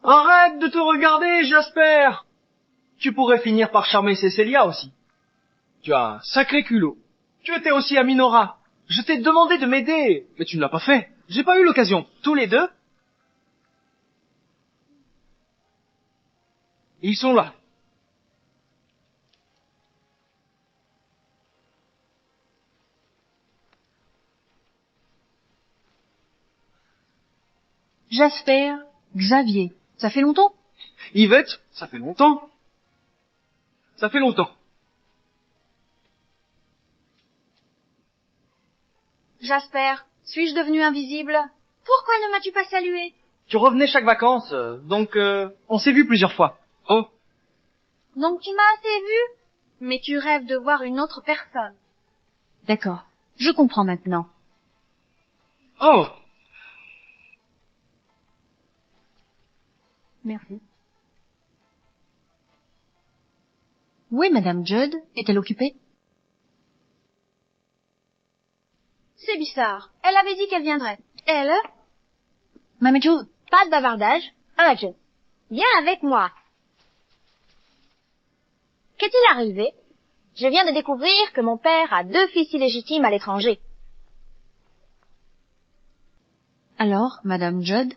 [SPEAKER 2] Arrête de te regarder, Jasper! Tu pourrais finir par charmer Cecilia aussi. Tu as un sacré culot. Tu étais aussi à Minora. Je t'ai demandé de m'aider, mais tu ne l'as pas fait. J'ai pas eu l'occasion. Tous les deux. Ils sont là.
[SPEAKER 1] Jasper, Xavier, ça fait longtemps?
[SPEAKER 2] Yvette, ça fait longtemps. Ça fait longtemps.
[SPEAKER 3] Jasper, suis-je devenu invisible? Pourquoi ne m'as-tu pas salué?
[SPEAKER 2] Tu revenais chaque vacances, donc on s'est vu plusieurs fois. Oh,
[SPEAKER 3] Donc tu m'as assez vu? Mais tu rêves de voir une autre personne.
[SPEAKER 1] D'accord, je comprends maintenant.
[SPEAKER 2] oh,
[SPEAKER 1] Merci. Où est Madame Judd? Est-elle occupée?
[SPEAKER 3] C'est bizarre. Elle avait dit qu'elle viendrait. Elle?
[SPEAKER 1] Madame Judd,
[SPEAKER 3] Pas de bavardage. Agent, viens avec moi. Qu'est-il arrivé? Je viens de découvrir que mon père a 2 fils illégitimes à l'étranger.
[SPEAKER 1] alors, Madame Judd,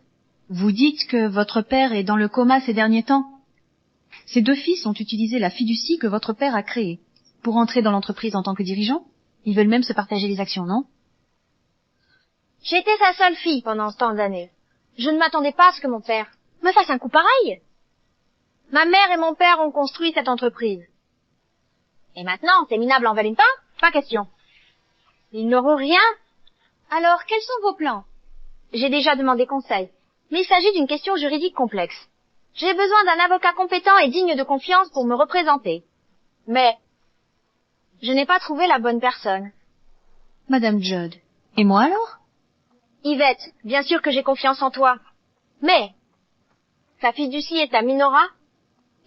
[SPEAKER 1] vous dites que votre père est dans le coma ces derniers temps? Ces deux fils ont utilisé la fiducie que votre père a créée pour entrer dans l'entreprise en tant que dirigeant. Ils veulent même se partager les actions, non?
[SPEAKER 3] J'étais sa seule fille pendant tant d'années. Je ne m'attendais pas à ce que mon père me fasse un coup pareil. Ma mère et mon père ont construit cette entreprise. Et maintenant, ces minables en veulent une part? Pas question. Ils n'auront rien.
[SPEAKER 1] Alors, quels sont vos plans?
[SPEAKER 3] J'ai déjà demandé conseil, mais il s'agit d'une question juridique complexe. J'ai besoin d'un avocat compétent et digne de confiance pour me représenter. Mais je n'ai pas trouvé la bonne personne.
[SPEAKER 1] Madame Judd. Et moi alors?
[SPEAKER 3] Yvette, bien sûr que j'ai confiance en toi. Mais sa fiducie est à Minora.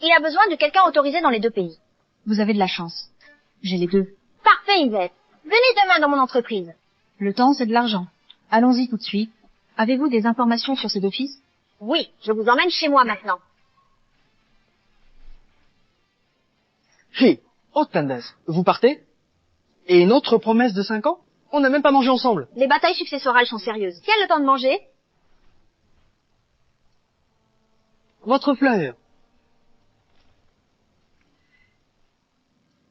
[SPEAKER 3] Il a besoin de quelqu'un autorisé dans les deux pays.
[SPEAKER 1] Vous avez de la chance. J'ai les deux.
[SPEAKER 3] Parfait, Yvette. Venez demain dans mon entreprise.
[SPEAKER 1] Le temps, c'est de l'argent. Allons-y tout de suite. Avez-vous des informations sur ces deux fils?
[SPEAKER 3] Oui, je vous emmène chez moi maintenant.
[SPEAKER 4] Hey, Otandaz, vous partez? Et une autre promesse de 5 ans? On n'a même pas mangé ensemble.
[SPEAKER 3] Les batailles successorales sont sérieuses. Qui a le temps de manger?
[SPEAKER 4] Votre fleur.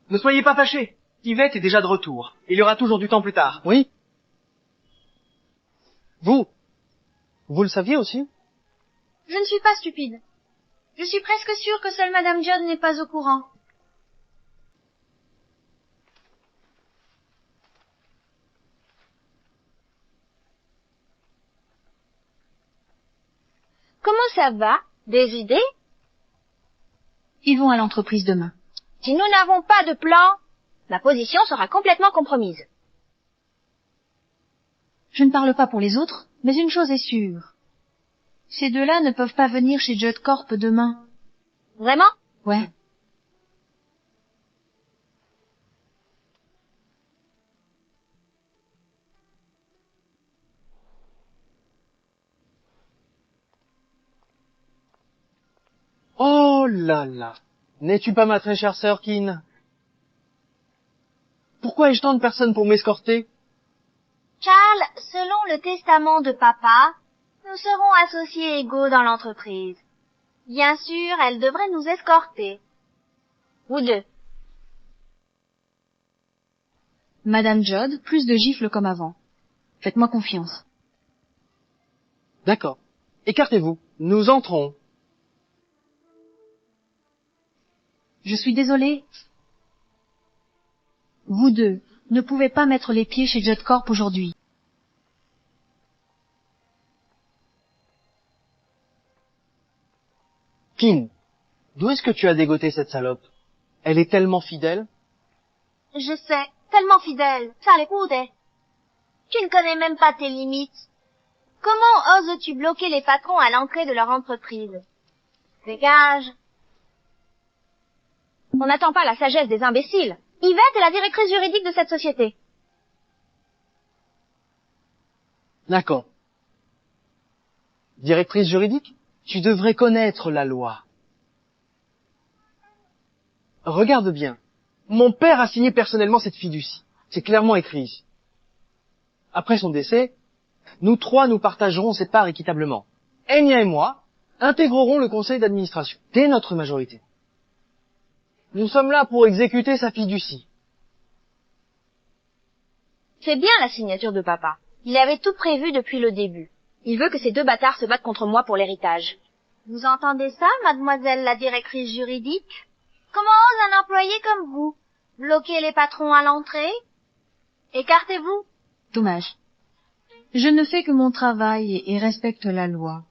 [SPEAKER 2] Ne soyez pas fâchés. Yvette est déjà de retour. Il y aura toujours du temps plus tard.
[SPEAKER 4] Oui. Vous le saviez aussi?
[SPEAKER 1] Je ne suis pas stupide. Je suis presque sûre que seule Madame Judd n'est pas au courant.
[SPEAKER 3] Comment ça va? Des idées?
[SPEAKER 1] Ils vont à l'entreprise demain.
[SPEAKER 3] Si nous n'avons pas de plan, ma position sera complètement compromise.
[SPEAKER 1] Je ne parle pas pour les autres, mais une chose est sûre. Ces deux-là ne peuvent pas venir chez Judd Corp demain.
[SPEAKER 3] Vraiment?
[SPEAKER 1] Ouais.
[SPEAKER 4] Oh là là. N'es-tu pas ma très chère sœur Kin? Pourquoi ai-je tant de personnes pour m'escorter?
[SPEAKER 3] Charles, selon le testament de papa, nous serons associés égaux dans l'entreprise. Bien sûr, elle devrait nous escorter. Vous deux.
[SPEAKER 1] Madame Judd, plus de gifles comme avant. Faites-moi confiance.
[SPEAKER 4] D'accord. Écartez-vous. Nous entrons.
[SPEAKER 1] Je suis désolée. Vous deux ne pouvez pas mettre les pieds chez Judd Corp aujourd'hui.
[SPEAKER 4] Kin, d'où est-ce que tu as dégoté cette salope? Elle est tellement fidèle.
[SPEAKER 3] Je sais, tellement fidèle. Ça l'écoute. Tu ne connais même pas tes limites. Comment oses-tu bloquer les patrons à l'entrée de leur entreprise? Dégage. On n'attend pas la sagesse des imbéciles. Yvette est la directrice juridique de cette société.
[SPEAKER 4] D'accord. Directrice juridique? Tu devrais connaître la loi. Regarde bien. Mon père a signé personnellement cette fiducie. C'est clairement écrit ici. Après son décès, nous trois nous partagerons cette part équitablement. Enya et moi intégrerons le conseil d'administration dès notre majorité. Nous sommes là pour exécuter sa fiducie.
[SPEAKER 3] C'est bien la signature de papa. Il avait tout prévu depuis le début. Il veut que ces deux bâtards se battent contre moi pour l'héritage. Vous entendez ça, mademoiselle la directrice juridique? Comment ose un employé comme vous bloquer les patrons à l'entrée? Écartez-vous.
[SPEAKER 1] Dommage. Je ne fais que mon travail et respecte la loi.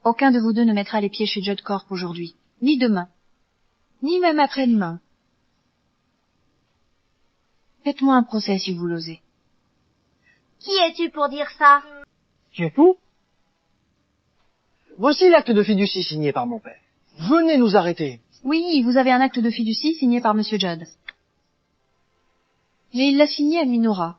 [SPEAKER 1] Aucun de vous deux ne mettra les pieds chez Judd Corp aujourd'hui, ni demain, ni même après-demain. Faites-moi un procès si vous l'osez.
[SPEAKER 3] Qui es-tu pour dire ça?
[SPEAKER 4] Tu es fou? Voici l'acte de fiducie signé par mon père. Venez nous arrêter.
[SPEAKER 1] Oui, vous avez un acte de fiducie signé par Monsieur Judd. Mais il l'a signé à Minora.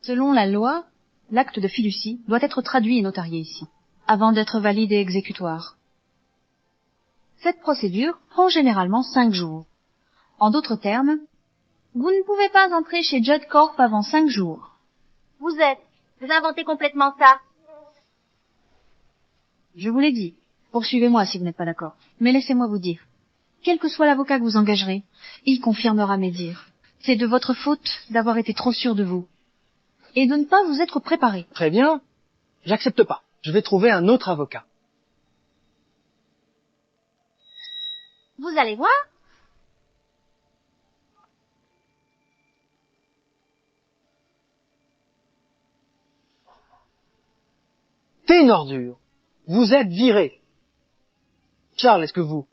[SPEAKER 1] Selon la loi, l'acte de fiducie doit être traduit et notarié ici, avant d'être valide et exécutoire. Cette procédure prend généralement 5 jours. En d'autres termes, vous ne pouvez pas entrer chez Judd Corp avant 5 jours.
[SPEAKER 3] Vous inventez complètement ça.
[SPEAKER 1] Je vous l'ai dit. Poursuivez-moi si vous n'êtes pas d'accord. Mais laissez-moi vous dire. Quel que soit l'avocat que vous engagerez, il confirmera mes dires. C'est de votre faute d'avoir été trop sûr de vous. Et de ne pas vous être préparé.
[SPEAKER 5] Très bien. J'accepte pas. Je vais trouver un autre avocat.
[SPEAKER 3] Vous allez voir.
[SPEAKER 5] T'es une ordure. Vous êtes viré. Charles, est-ce que vous...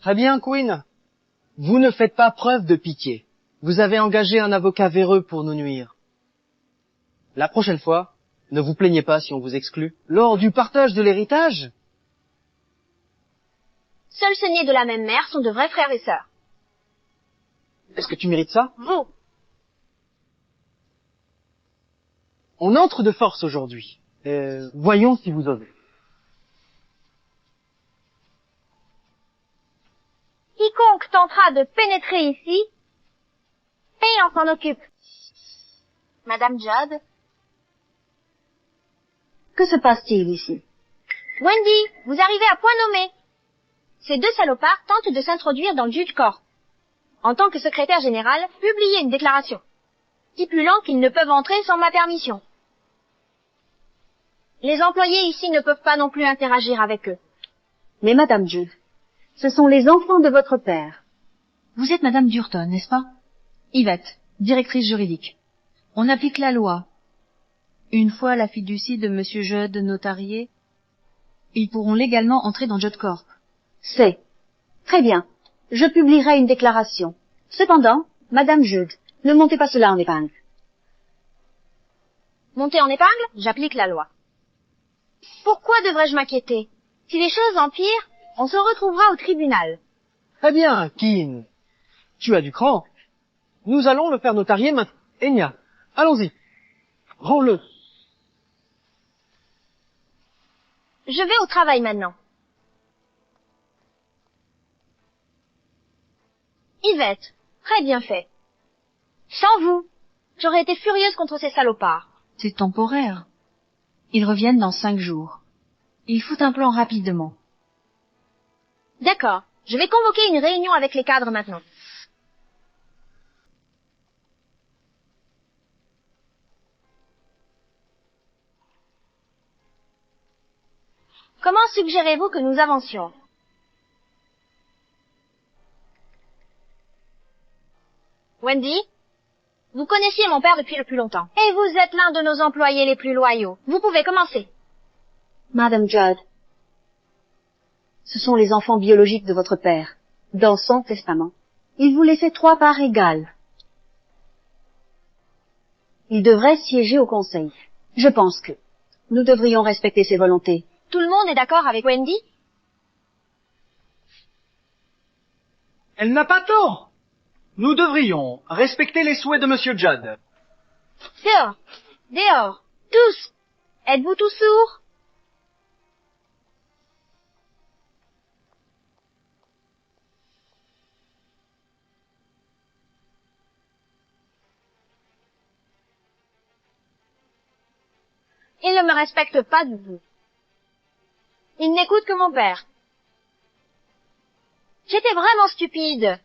[SPEAKER 5] Très bien, Queen. Vous ne faites pas preuve de pitié. Vous avez engagé un avocat véreux pour nous nuire. La prochaine fois, ne vous plaignez pas si on vous exclut. Lors du partage de l'héritage,
[SPEAKER 3] Seuls ceux nés de la même mère sont de vrais frères et sœurs.
[SPEAKER 5] est-ce que tu mérites ça?
[SPEAKER 3] Vous.
[SPEAKER 5] On entre de force aujourd'hui. Voyons si vous osez.
[SPEAKER 3] Quiconque tentera de pénétrer ici, et on s'en occupe. Madame Judd.
[SPEAKER 1] Que se passe-t-il ici?
[SPEAKER 3] Wendy, vous arrivez à point nommé. Ces deux salopards tentent de s'introduire dans le Judge Corps. En tant que secrétaire général, publiez une déclaration, stipulant qu'ils ne peuvent entrer sans ma permission. Les employés ici ne peuvent pas non plus interagir avec eux.
[SPEAKER 1] Mais Madame Judd, ce sont les enfants de votre père. Vous êtes Madame Durton, n'est-ce pas? Yvette, directrice juridique. On applique la loi. Une fois la fiducie de Monsieur Judd notariée, ils pourront légalement entrer dans Judd Corp. C'est. Très bien. Je publierai une déclaration. Cependant, Madame Judd, ne montez pas cela en épingle.
[SPEAKER 3] Monter en épingle, j'applique la loi. Pourquoi devrais-je m'inquiéter? Si les choses empirent, on se retrouvera au tribunal.
[SPEAKER 5] Très bien, Keane. Tu as du cran. Nous allons le faire notarier maintenant. Enya, allons-y. Rends-le.
[SPEAKER 3] Je vais au travail maintenant. Yvette, très bien fait. Sans vous, j'aurais été furieuse contre ces salopards.
[SPEAKER 1] C'est temporaire. Ils reviennent dans 5 jours. Il faut un plan rapidement.
[SPEAKER 3] D'accord, je vais convoquer une réunion avec les cadres maintenant. Comment suggérez-vous que nous avancions? Wendy, vous connaissiez mon père depuis le plus longtemps. Et vous êtes l'un de nos employés les plus loyaux. Vous pouvez commencer.
[SPEAKER 1] Madame Judd, ce sont les enfants biologiques de votre père. Dans son testament, il vous laissait 3 parts égales. Il devrait siéger au conseil. Je pense que nous devrions respecter ses volontés.
[SPEAKER 3] Tout le monde est d'accord avec Wendy?
[SPEAKER 2] Elle n'a pas tort. Nous devrions respecter les souhaits de Monsieur Judd.
[SPEAKER 3] Dehors! Dehors! Tous! Êtes-vous tous sourds? Il ne me respecte pas du tout. Il n'écoute que mon père. J'étais vraiment stupide.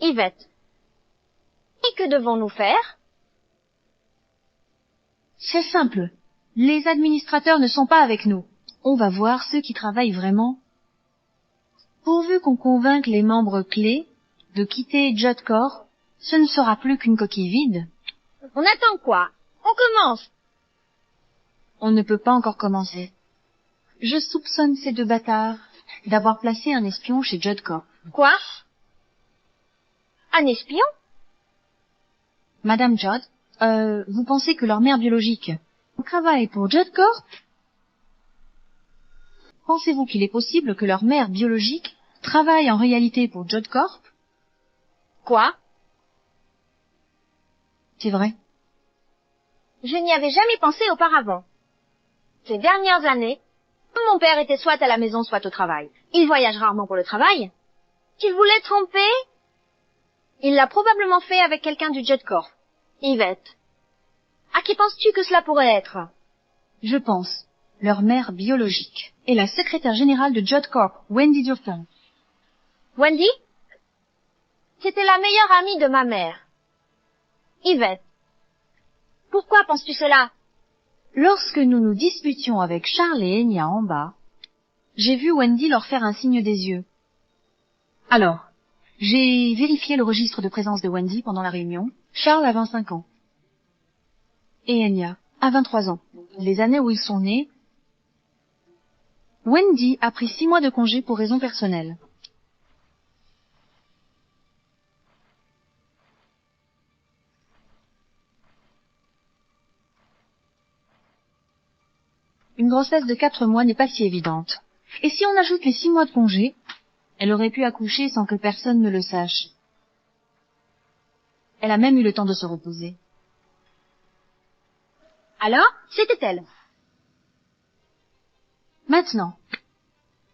[SPEAKER 3] Yvette. Et que devons-nous faire?
[SPEAKER 1] C'est simple. Les administrateurs ne sont pas avec nous. On va voir ceux qui travaillent vraiment. Pourvu qu'on convainque les membres clés de quitter Judd Corp, ce ne sera plus qu'une coquille vide.
[SPEAKER 3] On attend quoi? On commence.
[SPEAKER 1] On ne peut pas encore commencer. Je soupçonne ces 2 bâtards d'avoir placé un espion chez Judd Corp.
[SPEAKER 3] Quoi? Un espion?
[SPEAKER 1] Madame Judd, vous pensez que leur mère biologique travaille pour Judd Corp? Pensez-vous qu'il est possible que leur mère biologique travaille en réalité pour Judd Corp?
[SPEAKER 3] Quoi?
[SPEAKER 1] C'est vrai.
[SPEAKER 3] Je n'y avais jamais pensé auparavant. Ces dernières années, mon père était soit à la maison, soit au travail. Il voyage rarement pour le travail. Qu'il voulait tromper, il l'a probablement fait avec quelqu'un du Jet Corp. Yvette. À qui penses-tu que cela pourrait être?
[SPEAKER 1] Je pense. Leur mère biologique. Et la secrétaire générale de Jet Corp, Wendy Durfin.
[SPEAKER 3] Wendy? C'était la meilleure amie de ma mère. Yvette. Pourquoi penses-tu cela?
[SPEAKER 1] Lorsque nous nous disputions avec Charles et Enya en bas, j'ai vu Wendy leur faire un signe des yeux. Alors, j'ai vérifié le registre de présence de Wendy pendant la réunion. Charles a 25 ans. Et Enya a 23 ans. Les années où ils sont nés, Wendy a pris 6 mois de congé pour raisons personnelles. Une grossesse de 4 mois n'est pas si évidente. Et si on ajoute les 6 mois de congé, elle aurait pu accoucher sans que personne ne le sache. Elle a même eu le temps de se reposer.
[SPEAKER 3] Alors, c'était elle.
[SPEAKER 1] Maintenant,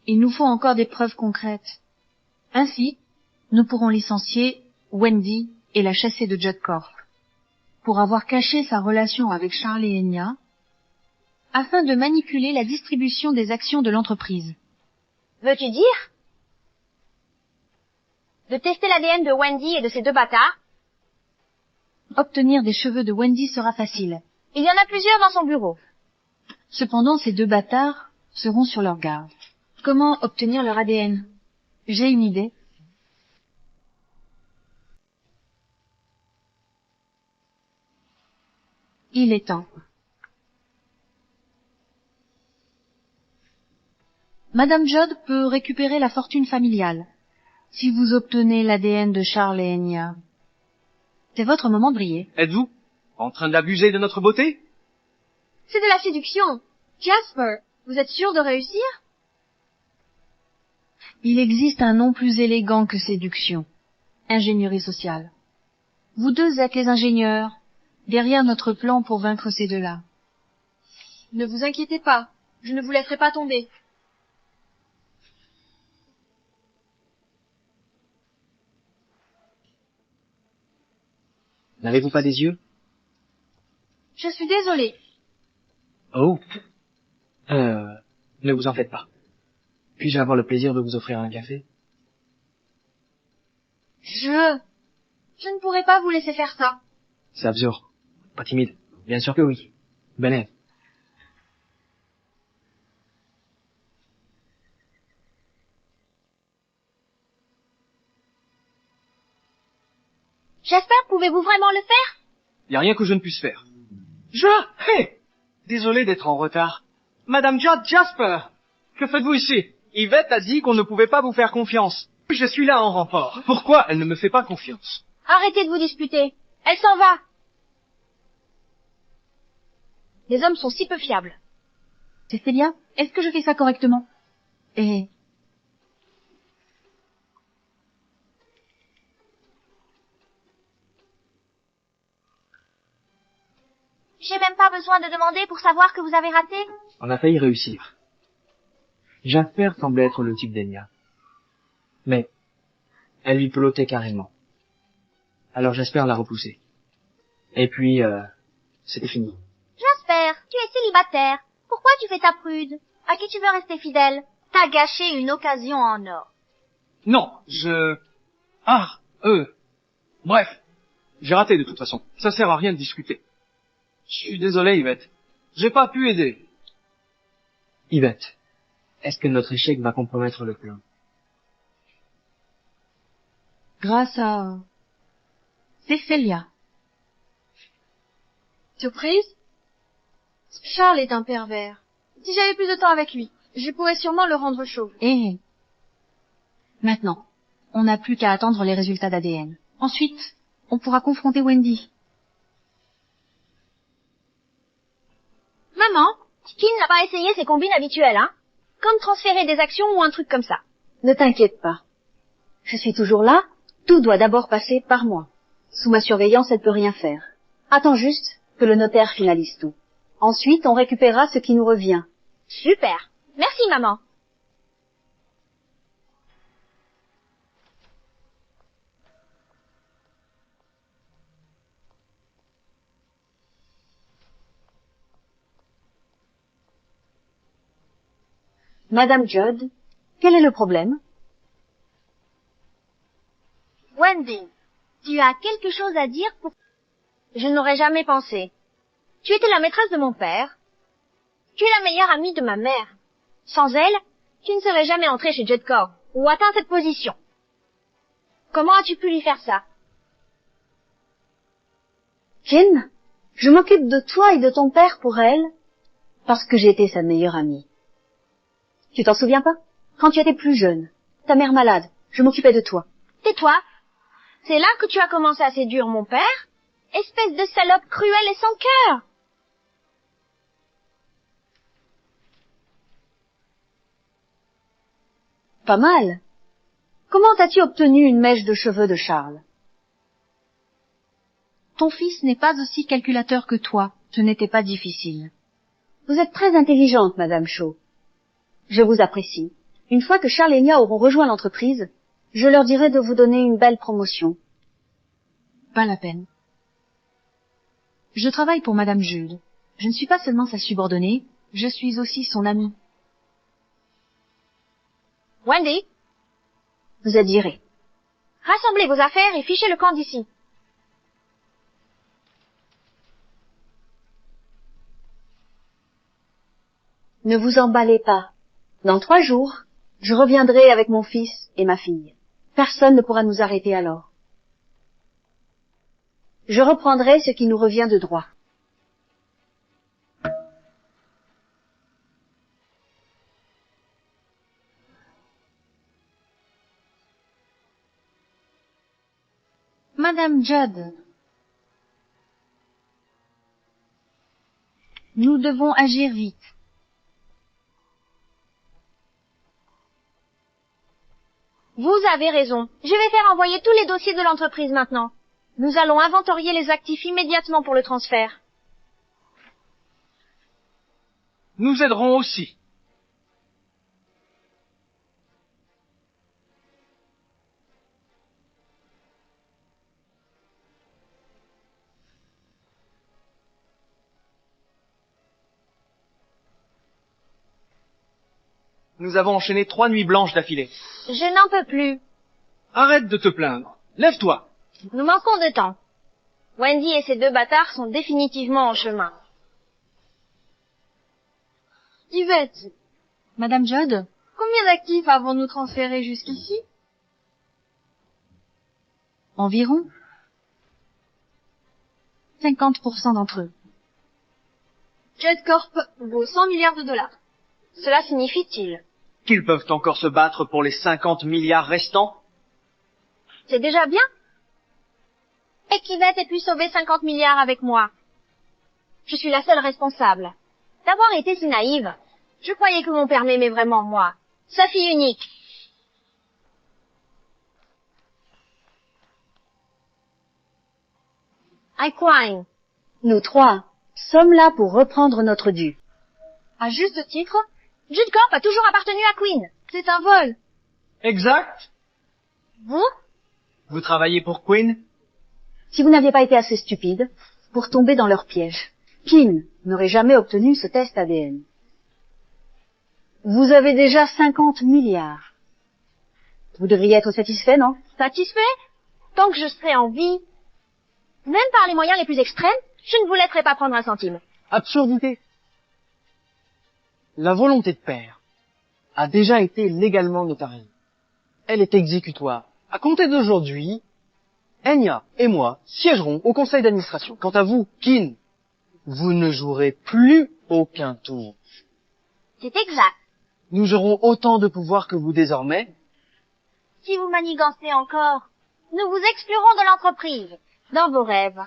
[SPEAKER 1] il nous faut encore des preuves concrètes. Ainsi, nous pourrons licencier Wendy et la chasser de Jet Corp pour avoir caché sa relation avec Charles et Enya afin de manipuler la distribution des actions de l'entreprise.
[SPEAKER 3] Veux-tu dire? De tester l'ADN de Wendy et de ces deux bâtards?
[SPEAKER 1] Obtenir des cheveux de Wendy sera facile.
[SPEAKER 3] Il y en a plusieurs dans son bureau.
[SPEAKER 1] Cependant, ces deux bâtards seront sur leur garde. Comment obtenir leur ADN? J'ai une idée. Il est temps. Madame Judd peut récupérer la fortune familiale si vous obtenez l'ADN de Charles et Enya. C'est votre moment de briller.
[SPEAKER 2] Êtes-vous en train d'abuser de notre beauté?
[SPEAKER 3] C'est de la séduction. Jasper, vous êtes sûr de réussir?
[SPEAKER 1] Il existe un nom plus élégant que séduction. Ingénierie sociale. Vous deux êtes les ingénieurs derrière notre plan pour vaincre ces deux-là.
[SPEAKER 3] Ne vous inquiétez pas, je ne vous laisserai pas tomber.
[SPEAKER 4] N'avez-vous pas des yeux?
[SPEAKER 3] Je suis désolée.
[SPEAKER 4] Oh. Ne vous en faites pas. Puis-je avoir le plaisir de vous offrir un café?
[SPEAKER 3] Je ne pourrais pas vous laisser faire ça.
[SPEAKER 4] C'est absurde. Pas timide. Bien sûr que oui. Benet.
[SPEAKER 3] Jasper, pouvez-vous vraiment le faire?
[SPEAKER 2] Y a rien que je ne puisse faire. Hé! Désolé d'être en retard. Madame Judd, Jasper! Que faites-vous ici? Yvette a dit qu'on ne pouvait pas vous faire confiance. Je suis là en renfort. Pourquoi elle ne me fait pas confiance?
[SPEAKER 3] Arrêtez de vous disputer. Elle s'en va. Les hommes sont si peu fiables.
[SPEAKER 1] Cécilia, est-ce que je fais ça correctement? Et...
[SPEAKER 3] J'ai même pas besoin de demander pour savoir que vous avez raté.
[SPEAKER 4] On a failli réussir. Jasper semblait être le type d'Enya. Mais, elle lui pelotait carrément. Alors Jasper l'a repoussé. Et puis, c'était fini.
[SPEAKER 3] Jasper, tu es célibataire. Pourquoi tu fais ta prude? À qui tu veux rester fidèle? T'as gâché une occasion en or.
[SPEAKER 2] Non, Bref, j'ai raté de toute façon. Ça sert à rien de discuter. Je suis désolé, Yvette. J'ai pas pu aider.
[SPEAKER 4] Yvette, est-ce que notre échec va compromettre le plan?
[SPEAKER 1] grâce à... Cécilia.
[SPEAKER 3] Surprise? Charles est un pervers. Si j'avais plus de temps avec lui, je pourrais sûrement le rendre chaud.
[SPEAKER 1] Et... Maintenant, on n'a plus qu'à attendre les résultats d'ADN. Ensuite, on pourra confronter Wendy.
[SPEAKER 3] Maman, Kin n'a pas essayé ses combines habituelles, hein? Comme transférer des actions ou un truc comme ça.
[SPEAKER 1] Ne t'inquiète pas. Je suis toujours là. Tout doit d'abord passer par moi. Sous ma surveillance, elle peut rien faire. Attends juste
[SPEAKER 6] que le notaire finalise tout. Ensuite, on récupérera ce qui nous revient.
[SPEAKER 3] Super. Merci, maman.
[SPEAKER 6] Madame Judd, quel est le problème?
[SPEAKER 3] Wendy, tu as quelque chose à dire pour... Je n'aurais jamais pensé. Tu étais la maîtresse de mon père. Tu es la meilleure amie de ma mère. Sans elle, tu ne serais jamais entrée chez Judcore ou atteint cette position. Comment as-tu pu lui faire ça?
[SPEAKER 6] Kin, je m'occupe de toi et de ton père pour elle, parce que j'ai été sa meilleure amie. Tu t'en souviens pas? Quand tu étais plus jeune, ta mère malade, je m'occupais de toi.
[SPEAKER 3] Tais-toi. C'est là que tu as commencé à séduire mon père? Espèce de salope cruelle et sans cœur.
[SPEAKER 6] Pas mal. Comment as-tu obtenu une mèche de cheveux de Charles?
[SPEAKER 1] Ton fils n'est pas aussi calculateur que toi. Ce n'était pas difficile.
[SPEAKER 6] Vous êtes très intelligente, Madame Shaw. Je vous apprécie. Une fois que Charles et Nia auront rejoint l'entreprise, je leur dirai de vous donner une belle promotion.
[SPEAKER 1] Pas la peine. Je travaille pour Madame Jude. Je ne suis pas seulement sa subordonnée, je suis aussi son amie.
[SPEAKER 3] Wendy,
[SPEAKER 6] Vous êtes virée.
[SPEAKER 3] rassemblez vos affaires et fichez le camp d'ici.
[SPEAKER 6] Ne vous emballez pas. Dans 3 jours, je reviendrai avec mon fils et ma fille. Personne ne pourra nous arrêter alors. Je reprendrai ce qui nous revient de droit.
[SPEAKER 1] Madame Judd, nous devons agir vite.
[SPEAKER 3] Vous avez raison. Je vais faire envoyer tous les dossiers de l'entreprise maintenant. Nous allons inventorier les actifs immédiatement pour le transfert.
[SPEAKER 2] Nous aiderons aussi. Nous avons enchaîné 3 nuits blanches d'affilée.
[SPEAKER 3] Je n'en peux plus.
[SPEAKER 2] Arrête de te plaindre. Lève-toi.
[SPEAKER 3] Nous manquons de temps. Wendy et ses 2 bâtards sont définitivement en chemin. Yvette,
[SPEAKER 1] Madame Judd,
[SPEAKER 3] combien d'actifs avons-nous transférés jusqu'ici?
[SPEAKER 1] environ 50% d'entre eux.
[SPEAKER 3] Judd Corp vaut 100 milliards de dollars. Cela signifie-t-il?
[SPEAKER 2] Qu'ils peuvent encore se battre pour les 50 milliards restants?
[SPEAKER 3] C'est déjà bien. Et qu'Yvette ait pu sauver 50 milliards avec moi. Je suis la seule responsable. D'avoir été si naïve. Je croyais que mon père m'aimait vraiment, moi. Sa fille unique. Iquine.
[SPEAKER 6] Nous 3 sommes là pour reprendre notre dû.
[SPEAKER 3] À juste titre, Jude Corp a toujours appartenu à Queen. C'est un vol.
[SPEAKER 2] Exact.
[SPEAKER 3] Vous?
[SPEAKER 2] Vous travaillez pour Queen?
[SPEAKER 6] Si vous n'aviez pas été assez stupide pour tomber dans leur piège, Kin n'aurait jamais obtenu ce test ADN. Vous avez déjà 50 milliards. Vous devriez être satisfait, non?
[SPEAKER 3] Satisfait? Tant que je serai en vie, même par les moyens les plus extrêmes, je ne vous laisserai pas prendre un centime.
[SPEAKER 5] Absurdité. La volonté de père a déjà été légalement notariée. Elle est exécutoire. À compter d'aujourd'hui, Enya et moi siégerons au conseil d'administration. Quant à vous, Kin, vous ne jouerez plus aucun tour.
[SPEAKER 3] C'est exact.
[SPEAKER 5] Nous aurons autant de pouvoir que vous désormais.
[SPEAKER 3] Si vous manigancez encore, nous vous exclurons de l'entreprise. Dans vos rêves.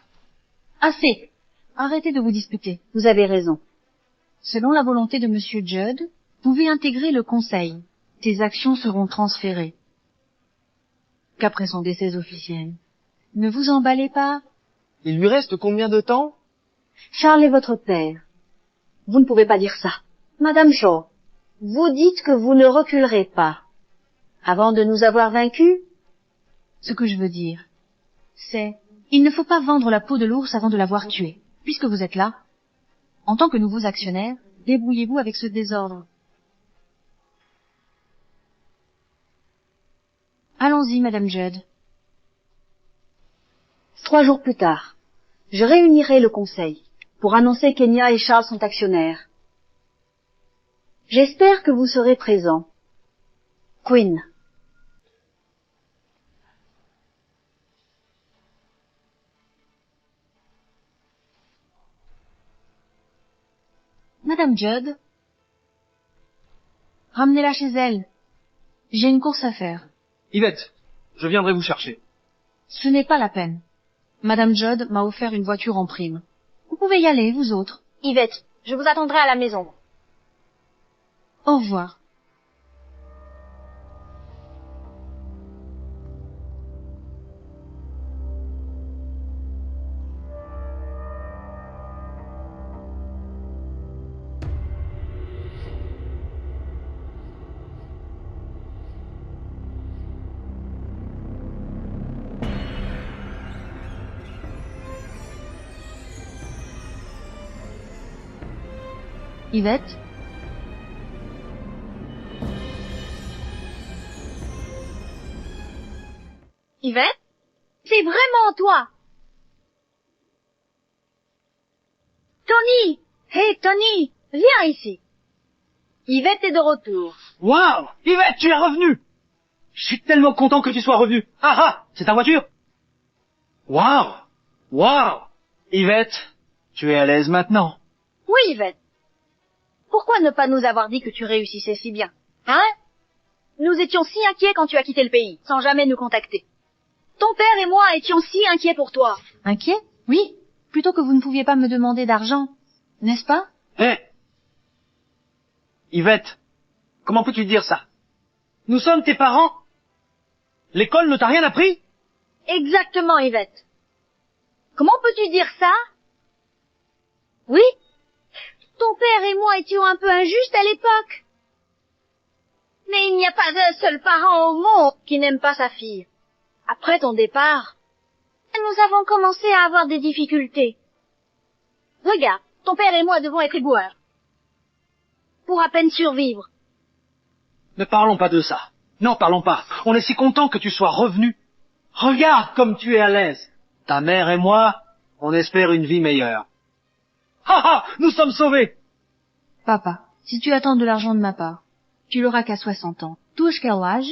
[SPEAKER 1] Assez. Arrêtez de vous disputer.
[SPEAKER 6] Vous avez raison.
[SPEAKER 1] Selon la volonté de Monsieur Judd, vous pouvez intégrer le conseil. Tes actions seront transférées. Qu'après son décès officiel. Ne vous emballez pas.
[SPEAKER 5] Il lui reste combien de temps?
[SPEAKER 6] Charles est votre père. Vous ne pouvez pas dire ça. Madame Shaw, vous dites que vous ne reculerez pas. Avant de nous avoir vaincus?
[SPEAKER 1] Ce que je veux dire, c'est, il ne faut pas vendre la peau de l'ours avant de l'avoir tué. Puisque vous êtes là, en tant que nouveaux actionnaires, débrouillez-vous avec ce désordre. Allons-y, Madame Judd.
[SPEAKER 6] 3 jours plus tard, je réunirai le conseil pour annoncer qu'Enya et Charles sont actionnaires. J'espère que vous serez présents. Quinn.
[SPEAKER 1] Madame Judd, ramenez-la chez elle. J'ai une course à faire.
[SPEAKER 2] Yvette, je viendrai vous chercher.
[SPEAKER 1] Ce n'est pas la peine. Madame Judd m'a offert une voiture en prime. Vous pouvez y aller, vous autres.
[SPEAKER 3] Yvette, je vous attendrai à la maison.
[SPEAKER 1] Au revoir. Yvette?
[SPEAKER 3] Yvette? C'est vraiment toi! Tony! Hé, Tony! Viens ici! Yvette est de retour.
[SPEAKER 5] Waouh! Yvette, tu es revenue! Je suis tellement content que tu sois revenue. Ah ah! C'est ta voiture? Waouh! Waouh! Yvette, tu es à l'aise maintenant.
[SPEAKER 3] Oui, Yvette. Pourquoi ne pas nous avoir dit que tu réussissais si bien? Hein? Nous étions si inquiets quand tu as quitté le pays, sans jamais nous contacter. Ton père et moi étions si inquiets pour toi.
[SPEAKER 1] Inquiet? Oui. Plutôt que vous ne pouviez pas me demander d'argent. N'est-ce pas?
[SPEAKER 5] Hé! Yvette, comment peux-tu dire ça? Nous sommes tes parents. L'école ne t'a rien appris?
[SPEAKER 3] Exactement, Yvette. Comment peux-tu dire ça? Oui? Ton père et moi étions un peu injustes à l'époque. Mais il n'y a pas un seul parent au monde qui n'aime pas sa fille. Après ton départ, nous avons commencé à avoir des difficultés. Regarde, ton père et moi devons être éboueurs. Pour à peine survivre.
[SPEAKER 5] Ne parlons pas de ça. N'en parlons pas. On est si content que tu sois revenu. Regarde comme tu es à l'aise. Ta mère et moi, on espère une vie meilleure. Ha ha! Nous sommes sauvés!
[SPEAKER 1] Papa, si tu attends de l'argent de ma part, tu l'auras qu'à 60 ans. Touche quel âge?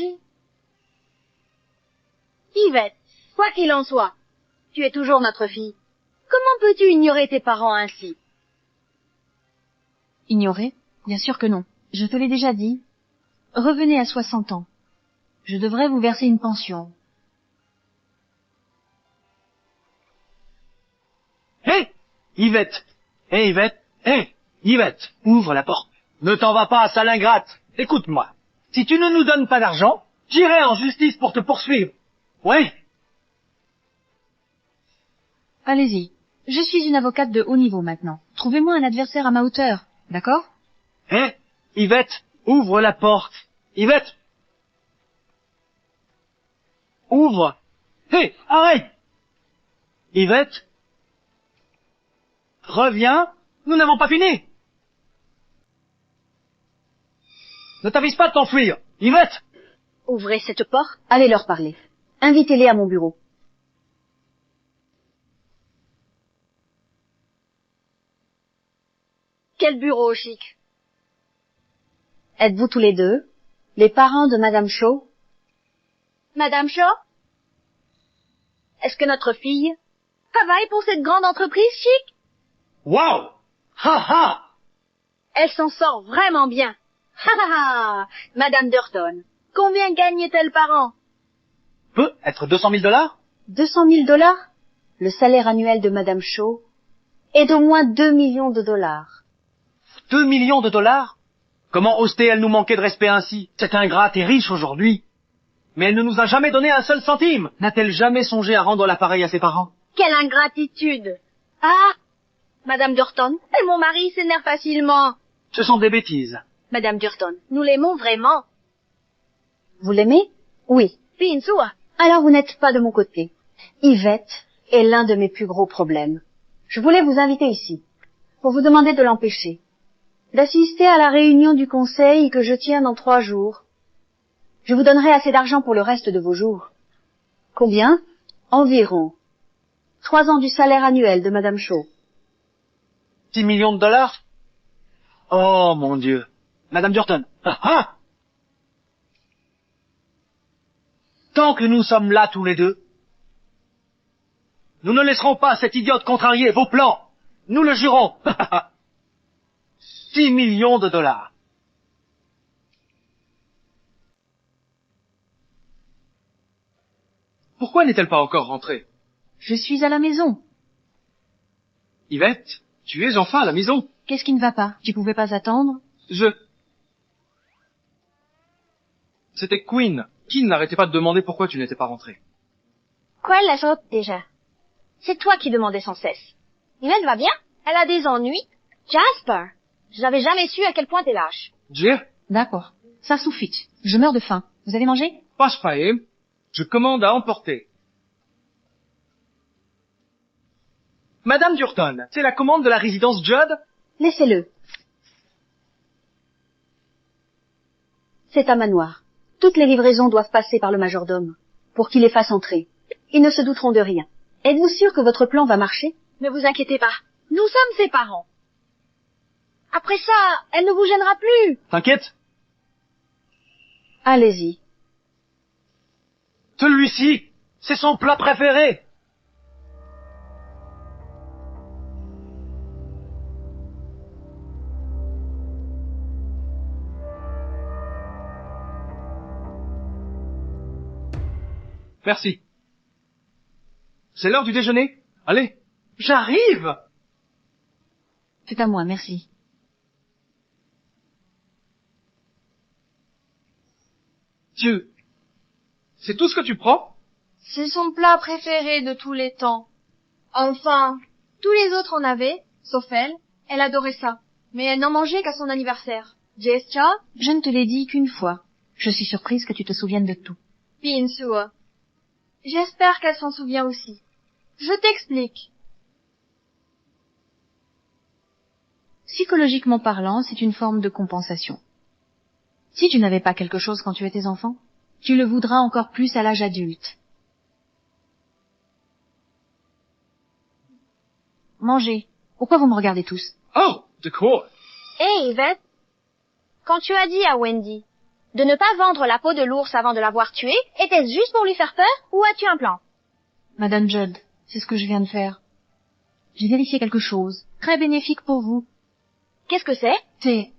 [SPEAKER 3] Yvette, quoi qu'il en soit, tu es toujours notre fille. Comment peux-tu ignorer tes parents ainsi?
[SPEAKER 1] Ignorer? Bien sûr que non. Je te l'ai déjà dit. Revenez à 60 ans. Je devrais vous verser une pension.
[SPEAKER 5] Hé! Yvette! Hé, Yvette! Hé! Yvette! Ouvre la porte. Ne t'en vas pas, sale ingrate. Écoute-moi. Si tu ne nous donnes pas d'argent, j'irai en justice pour te poursuivre. Oui?
[SPEAKER 1] Allez-y. Je suis une avocate de haut niveau maintenant. Trouvez-moi un adversaire à ma hauteur. D'accord?
[SPEAKER 5] Hé! Yvette! Ouvre la porte. Yvette! Ouvre! Hé! Arrête! Yvette! Reviens! Nous n'avons pas fini! Ne t'avise pas de t'enfuir! Yvette!
[SPEAKER 3] Ouvrez cette porte.
[SPEAKER 6] Allez leur parler. Invitez-les à mon bureau.
[SPEAKER 3] Quel bureau chic.
[SPEAKER 6] Êtes-vous tous les deux les parents de Madame Shaw?
[SPEAKER 3] Madame Shaw? Est-ce que notre fille travaille pour cette grande entreprise chic?
[SPEAKER 5] Waouh! Ha ha!
[SPEAKER 3] Elle s'en sort vraiment bien. Ha ha ha! Madame Durton, combien gagne-t-elle par an?
[SPEAKER 5] Peut être 200 000 $?
[SPEAKER 6] 200 000 $? Le salaire annuel de Madame Shaw est d'au moins 2 millions de dollars.
[SPEAKER 5] 2 millions de $? Comment ose-t-elle nous manquer de respect ainsi? Cette ingrate est riche aujourd'hui. Mais elle ne nous a jamais donné un seul centime. N'a-t-elle jamais songé à rendre l'appareil à ses parents?
[SPEAKER 3] Quelle ingratitude! Ah! Madame Durton, mon mari s'énerve facilement.
[SPEAKER 5] Ce sont des bêtises.
[SPEAKER 3] Madame Durton, nous l'aimons vraiment.
[SPEAKER 6] Vous l'aimez? Oui.
[SPEAKER 3] Pinsua.
[SPEAKER 6] Alors vous n'êtes pas de mon côté. Yvette est l'un de mes plus gros problèmes. Je voulais vous inviter ici, pour vous demander de l'empêcher, d'assister à la réunion du conseil que je tiens dans 3 jours. Je vous donnerai assez d'argent pour le reste de vos jours. Combien? Environ 3 ans du salaire annuel de Madame Shaw.
[SPEAKER 5] 6 millions de dollars? Oh, mon Dieu. Madame Durton. Ah, ah! Tant que nous sommes là tous les deux, nous ne laisserons pas cette idiote contrarier vos plans. Nous le jurons. 6 millions de dollars.
[SPEAKER 2] Pourquoi n'est-elle pas encore rentrée?
[SPEAKER 1] Je suis à la maison.
[SPEAKER 2] Yvette, tu es enfin à la maison.
[SPEAKER 1] Qu'est-ce qui ne va pas? Tu pouvais pas attendre?
[SPEAKER 2] C'était Queen. Qui n'arrêtait pas de demander pourquoi tu n'étais pas rentrée.
[SPEAKER 3] Quoi, la faute, déjà? C'est toi qui demandais sans cesse. Yvette va bien? Elle a des ennuis? Jasper, je n'avais jamais su à quel point t'es lâche.
[SPEAKER 2] Jay,
[SPEAKER 1] D'accord. Ça suffit. Je meurs de faim. Vous avez mangé?
[SPEAKER 2] pas spahé. Je commande à emporter. Madame Durton, c'est la commande de la résidence Judd?
[SPEAKER 6] Laissez-le. C'est un manoir. Toutes les livraisons doivent passer par le majordome, pour qu'il les fasse entrer. Ils ne se douteront de rien. Êtes-vous sûr que votre plan va marcher?
[SPEAKER 3] Ne vous inquiétez pas. Nous sommes ses parents. Après ça, elle ne vous gênera plus.
[SPEAKER 5] T'inquiète?
[SPEAKER 6] Allez-y.
[SPEAKER 5] Celui-ci, c'est son plat préféré.
[SPEAKER 2] Merci. C'est l'heure du déjeuner. Allez, j'arrive.
[SPEAKER 1] C'est à moi, merci.
[SPEAKER 2] C'est tout ce que tu prends?
[SPEAKER 7] C'est son plat préféré de tous les temps. Enfin, tous les autres en avaient, sauf elle. Elle adorait ça. Mais elle n'en mangeait qu'à son anniversaire. Jessica,
[SPEAKER 1] Je ne te l'ai dit qu'une fois. Je suis surprise que tu te souviennes de tout.
[SPEAKER 7] Pinsua. J'espère qu'elle s'en souvient aussi. Je t'explique.
[SPEAKER 1] Psychologiquement parlant, c'est une forme de compensation. Si tu n'avais pas quelque chose quand tu étais enfant, tu le voudras encore plus à l'âge adulte. Mangez. Pourquoi vous me regardez tous?
[SPEAKER 2] Oh, d'accord.
[SPEAKER 3] Hé, Yvette, quand tu as dit à Wendy de ne pas vendre la peau de l'ours avant de l'avoir tué, était-ce juste pour lui faire peur ou as-tu un plan?
[SPEAKER 1] Madame Judd, c'est ce que je viens de faire. J'ai vérifié quelque chose, très bénéfique pour vous.
[SPEAKER 3] Qu'est-ce que c'est?
[SPEAKER 1] C'est...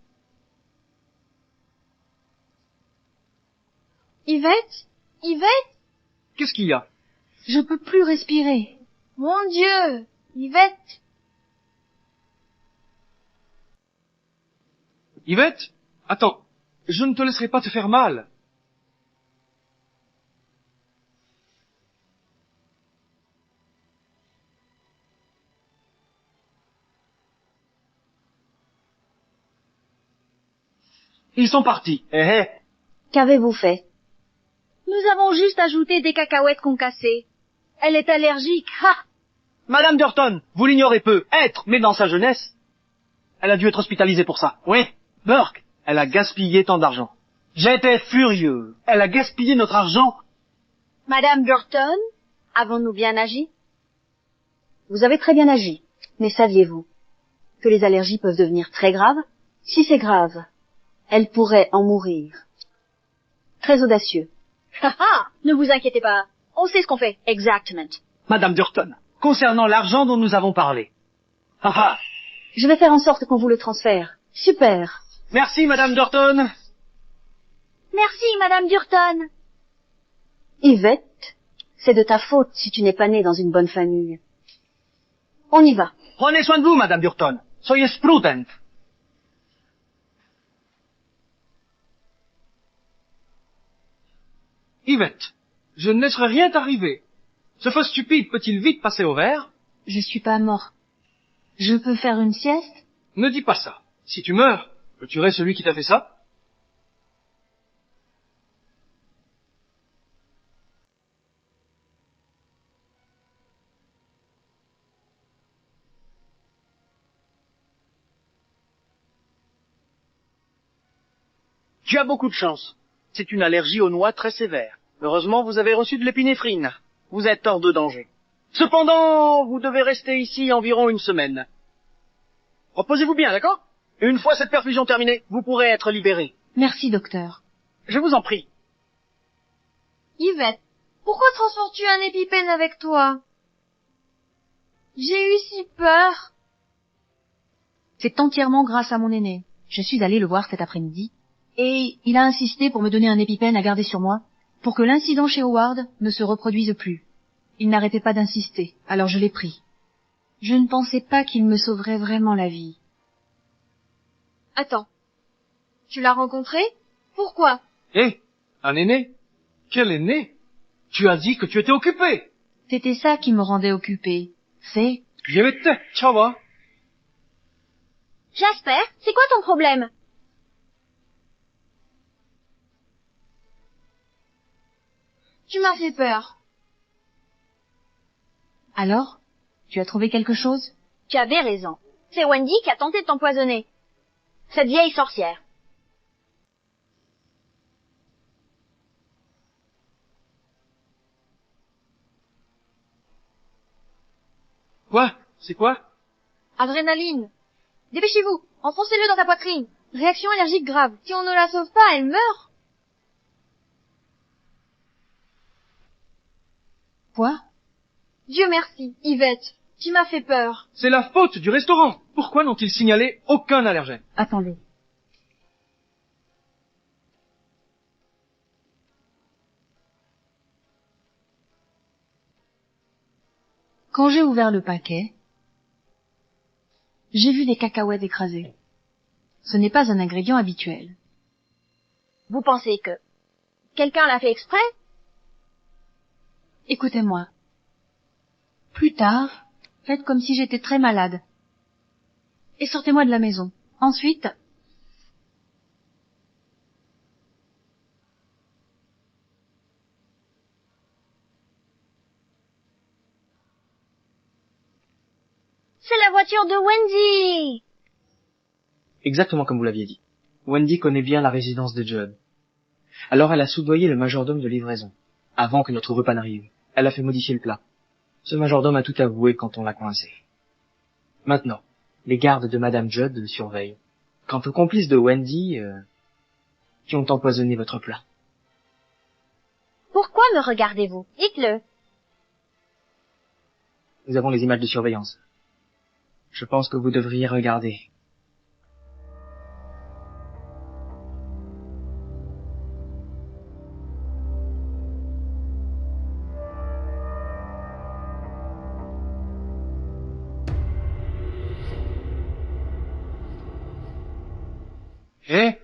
[SPEAKER 7] Yvette? Yvette?
[SPEAKER 2] Qu'est-ce qu'il y a?
[SPEAKER 1] Je peux plus respirer.
[SPEAKER 7] Mon Dieu! Yvette?
[SPEAKER 2] Yvette? Attends, je ne te laisserai pas te faire mal.
[SPEAKER 5] Ils sont partis. Eh, eh.
[SPEAKER 6] Qu'avez-vous fait?
[SPEAKER 3] Nous avons juste ajouté des cacahuètes concassées. Elle est allergique. Ha!
[SPEAKER 5] Madame Durton, vous l'ignorez peu. Être, mais dans sa jeunesse, elle a dû être hospitalisée pour ça. Oui. Burke, elle a gaspillé tant d'argent. J'étais furieux. Elle a gaspillé notre argent.
[SPEAKER 3] Madame Durton, avons-nous bien agi?
[SPEAKER 6] Vous avez très bien agi. Mais saviez-vous que les allergies peuvent devenir très graves? Si c'est grave, elle pourrait en mourir. Très audacieux.
[SPEAKER 3] Ha ha! Ne vous inquiétez pas. On sait ce qu'on fait. Exactement.
[SPEAKER 5] Madame Durton, concernant l'argent dont nous avons parlé. Ah ah.
[SPEAKER 6] Je vais faire en sorte qu'on vous le transfère. Super.
[SPEAKER 5] Merci, Madame Durton.
[SPEAKER 3] Merci, Madame Durton.
[SPEAKER 6] Yvette, c'est de ta faute si tu n'es pas née dans une bonne famille. On y va.
[SPEAKER 5] Prenez soin de vous, Madame Durton. Soyez prudente.
[SPEAKER 2] Yvette, je ne laisserai rien t'arriver. Ce faux stupide peut-il vite passer au vert?
[SPEAKER 1] Je suis pas mort. Je peux faire une sieste?
[SPEAKER 2] Ne dis pas ça. Si tu meurs, je tuerai celui qui t'a fait ça.
[SPEAKER 5] Tu as beaucoup de chance. C'est une allergie aux noix très sévère. Heureusement, vous avez reçu de l'épinéphrine. Vous êtes hors de danger. Cependant, vous devez rester ici environ une semaine. Reposez-vous bien, d'accord? Une fois cette perfusion terminée, vous pourrez être libéré.
[SPEAKER 1] Merci, docteur.
[SPEAKER 5] Je vous en prie.
[SPEAKER 7] Yvette, pourquoi transportes-tu un épipène avec toi? J'ai eu si peur.
[SPEAKER 1] C'est entièrement grâce à mon aîné. Je suis allée le voir cet après-midi, et il a insisté pour me donner un épipène à garder sur moi, pour que l'incident chez Howard ne se reproduise plus. Il n'arrêtait pas d'insister, alors je l'ai pris. Je ne pensais pas qu'il me sauverait vraiment la vie.
[SPEAKER 7] Attends. Tu l'as rencontré? Pourquoi?
[SPEAKER 2] Hé, un aîné? Quel aîné? Tu as dit que tu étais occupé.
[SPEAKER 1] C'était ça qui me rendait occupée. C'est...
[SPEAKER 2] Yvette, ciao va.
[SPEAKER 3] Jasper, c'est quoi ton problème?
[SPEAKER 7] Tu m'as fait peur.
[SPEAKER 1] Alors? Tu as trouvé quelque chose?
[SPEAKER 3] Tu avais raison. C'est Wendy qui a tenté de t'empoisonner. Cette vieille sorcière.
[SPEAKER 2] Quoi? C'est quoi?
[SPEAKER 7] Adrénaline. Dépêchez-vous, enfoncez-le dans ta poitrine. Réaction allergique grave. Si on ne la sauve pas, elle meurt.
[SPEAKER 1] Quoi?
[SPEAKER 7] Dieu merci, Yvette. Tu m'as fait peur.
[SPEAKER 2] C'est la faute du restaurant. Pourquoi n'ont-ils signalé aucun allergène?
[SPEAKER 1] Attendez. Quand j'ai ouvert le paquet, j'ai vu des cacahuètes écrasées. Ce n'est pas un ingrédient habituel.
[SPEAKER 3] Vous pensez que quelqu'un l'a fait exprès?
[SPEAKER 1] Écoutez-moi. Plus tard, faites comme si j'étais très malade. Et sortez-moi de la maison. Ensuite,
[SPEAKER 3] C'est la voiture de Wendy!
[SPEAKER 4] Exactement comme vous l'aviez dit. Wendy connaît bien la résidence de Judd. Alors elle a soudoyé le majordome de livraison. Avant que notre repas n'arrive, elle a fait modifier le plat. Ce majordome a tout avoué quand on l'a coincé. Maintenant, les gardes de Madame Judd le surveillent. Quant aux complices de Wendy, qui ont empoisonné votre plat.
[SPEAKER 3] Pourquoi me regardez-vous? Dites-le.
[SPEAKER 4] Nous avons les images de surveillance. Je pense que vous devriez regarder.
[SPEAKER 2] Hé,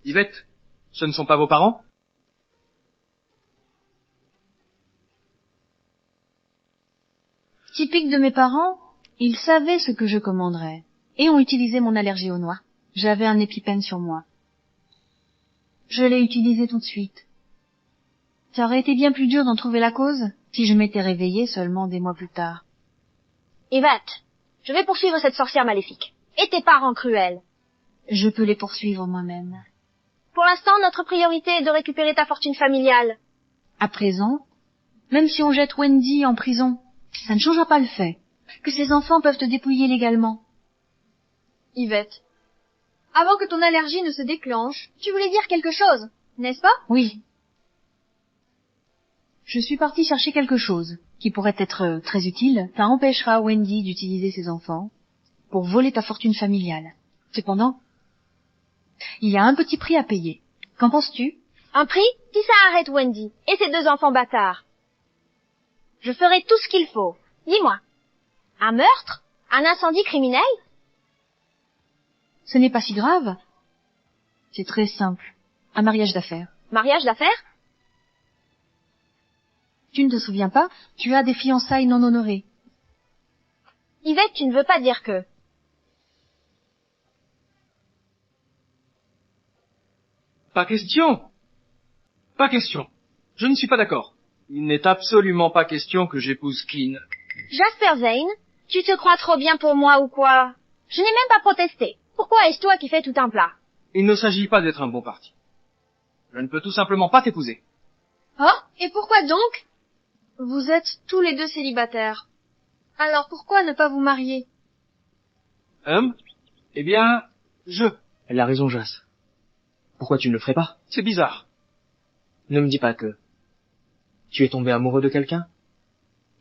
[SPEAKER 2] Yvette, ce ne sont pas vos parents?
[SPEAKER 1] typique de mes parents, ils savaient ce que je commanderais et ont utilisé mon allergie aux noix. J'avais un épipène sur moi. Je l'ai utilisé tout de suite. Ça aurait été bien plus dur d'en trouver la cause si je m'étais réveillée seulement des mois plus tard.
[SPEAKER 3] Yvette, je vais poursuivre cette sorcière maléfique. Et tes parents cruels.
[SPEAKER 1] Je peux les poursuivre moi-même.
[SPEAKER 3] Pour l'instant, notre priorité est de récupérer ta fortune familiale.
[SPEAKER 1] À présent, même si on jette Wendy en prison, ça ne changera pas le fait que ces enfants peuvent te dépouiller légalement.
[SPEAKER 7] Yvette, avant que ton allergie ne se déclenche, tu voulais dire quelque chose, n'est-ce pas?
[SPEAKER 1] Oui. Je suis partie chercher quelque chose qui pourrait être très utile. Ça empêchera Wendy d'utiliser ses enfants pour voler ta fortune familiale. Cependant, il y a un petit prix à payer. Qu'en penses-tu?
[SPEAKER 3] Un prix si ça arrête Wendy et ses deux enfants bâtards. Je ferai tout ce qu'il faut. Dis-moi, un meurtre? Un incendie criminel?
[SPEAKER 1] Ce n'est pas si grave. C'est très simple. Un mariage d'affaires.
[SPEAKER 3] Mariage d'affaires?
[SPEAKER 1] Tu ne te souviens pas? Tu as des fiançailles non honorées.
[SPEAKER 3] Yvette, tu ne veux pas dire que...
[SPEAKER 2] Pas question. Pas question. Je ne suis pas d'accord. Il n'est absolument pas question que j'épouse Keane.
[SPEAKER 3] Jasper Zane, tu te crois trop bien pour moi ou quoi? Je n'ai même pas protesté. Pourquoi est-ce toi qui fais tout un plat?
[SPEAKER 2] Il ne s'agit pas d'être un bon parti. Je ne peux tout simplement pas t'épouser.
[SPEAKER 7] Oh, et pourquoi donc? Vous êtes tous les deux célibataires. Alors pourquoi ne pas vous marier?
[SPEAKER 2] Eh bien,
[SPEAKER 4] Elle a raison, Jas. Pourquoi tu ne le ferais pas?
[SPEAKER 2] C'est bizarre.
[SPEAKER 4] Ne me dis pas que... Tu es tombé amoureux de quelqu'un?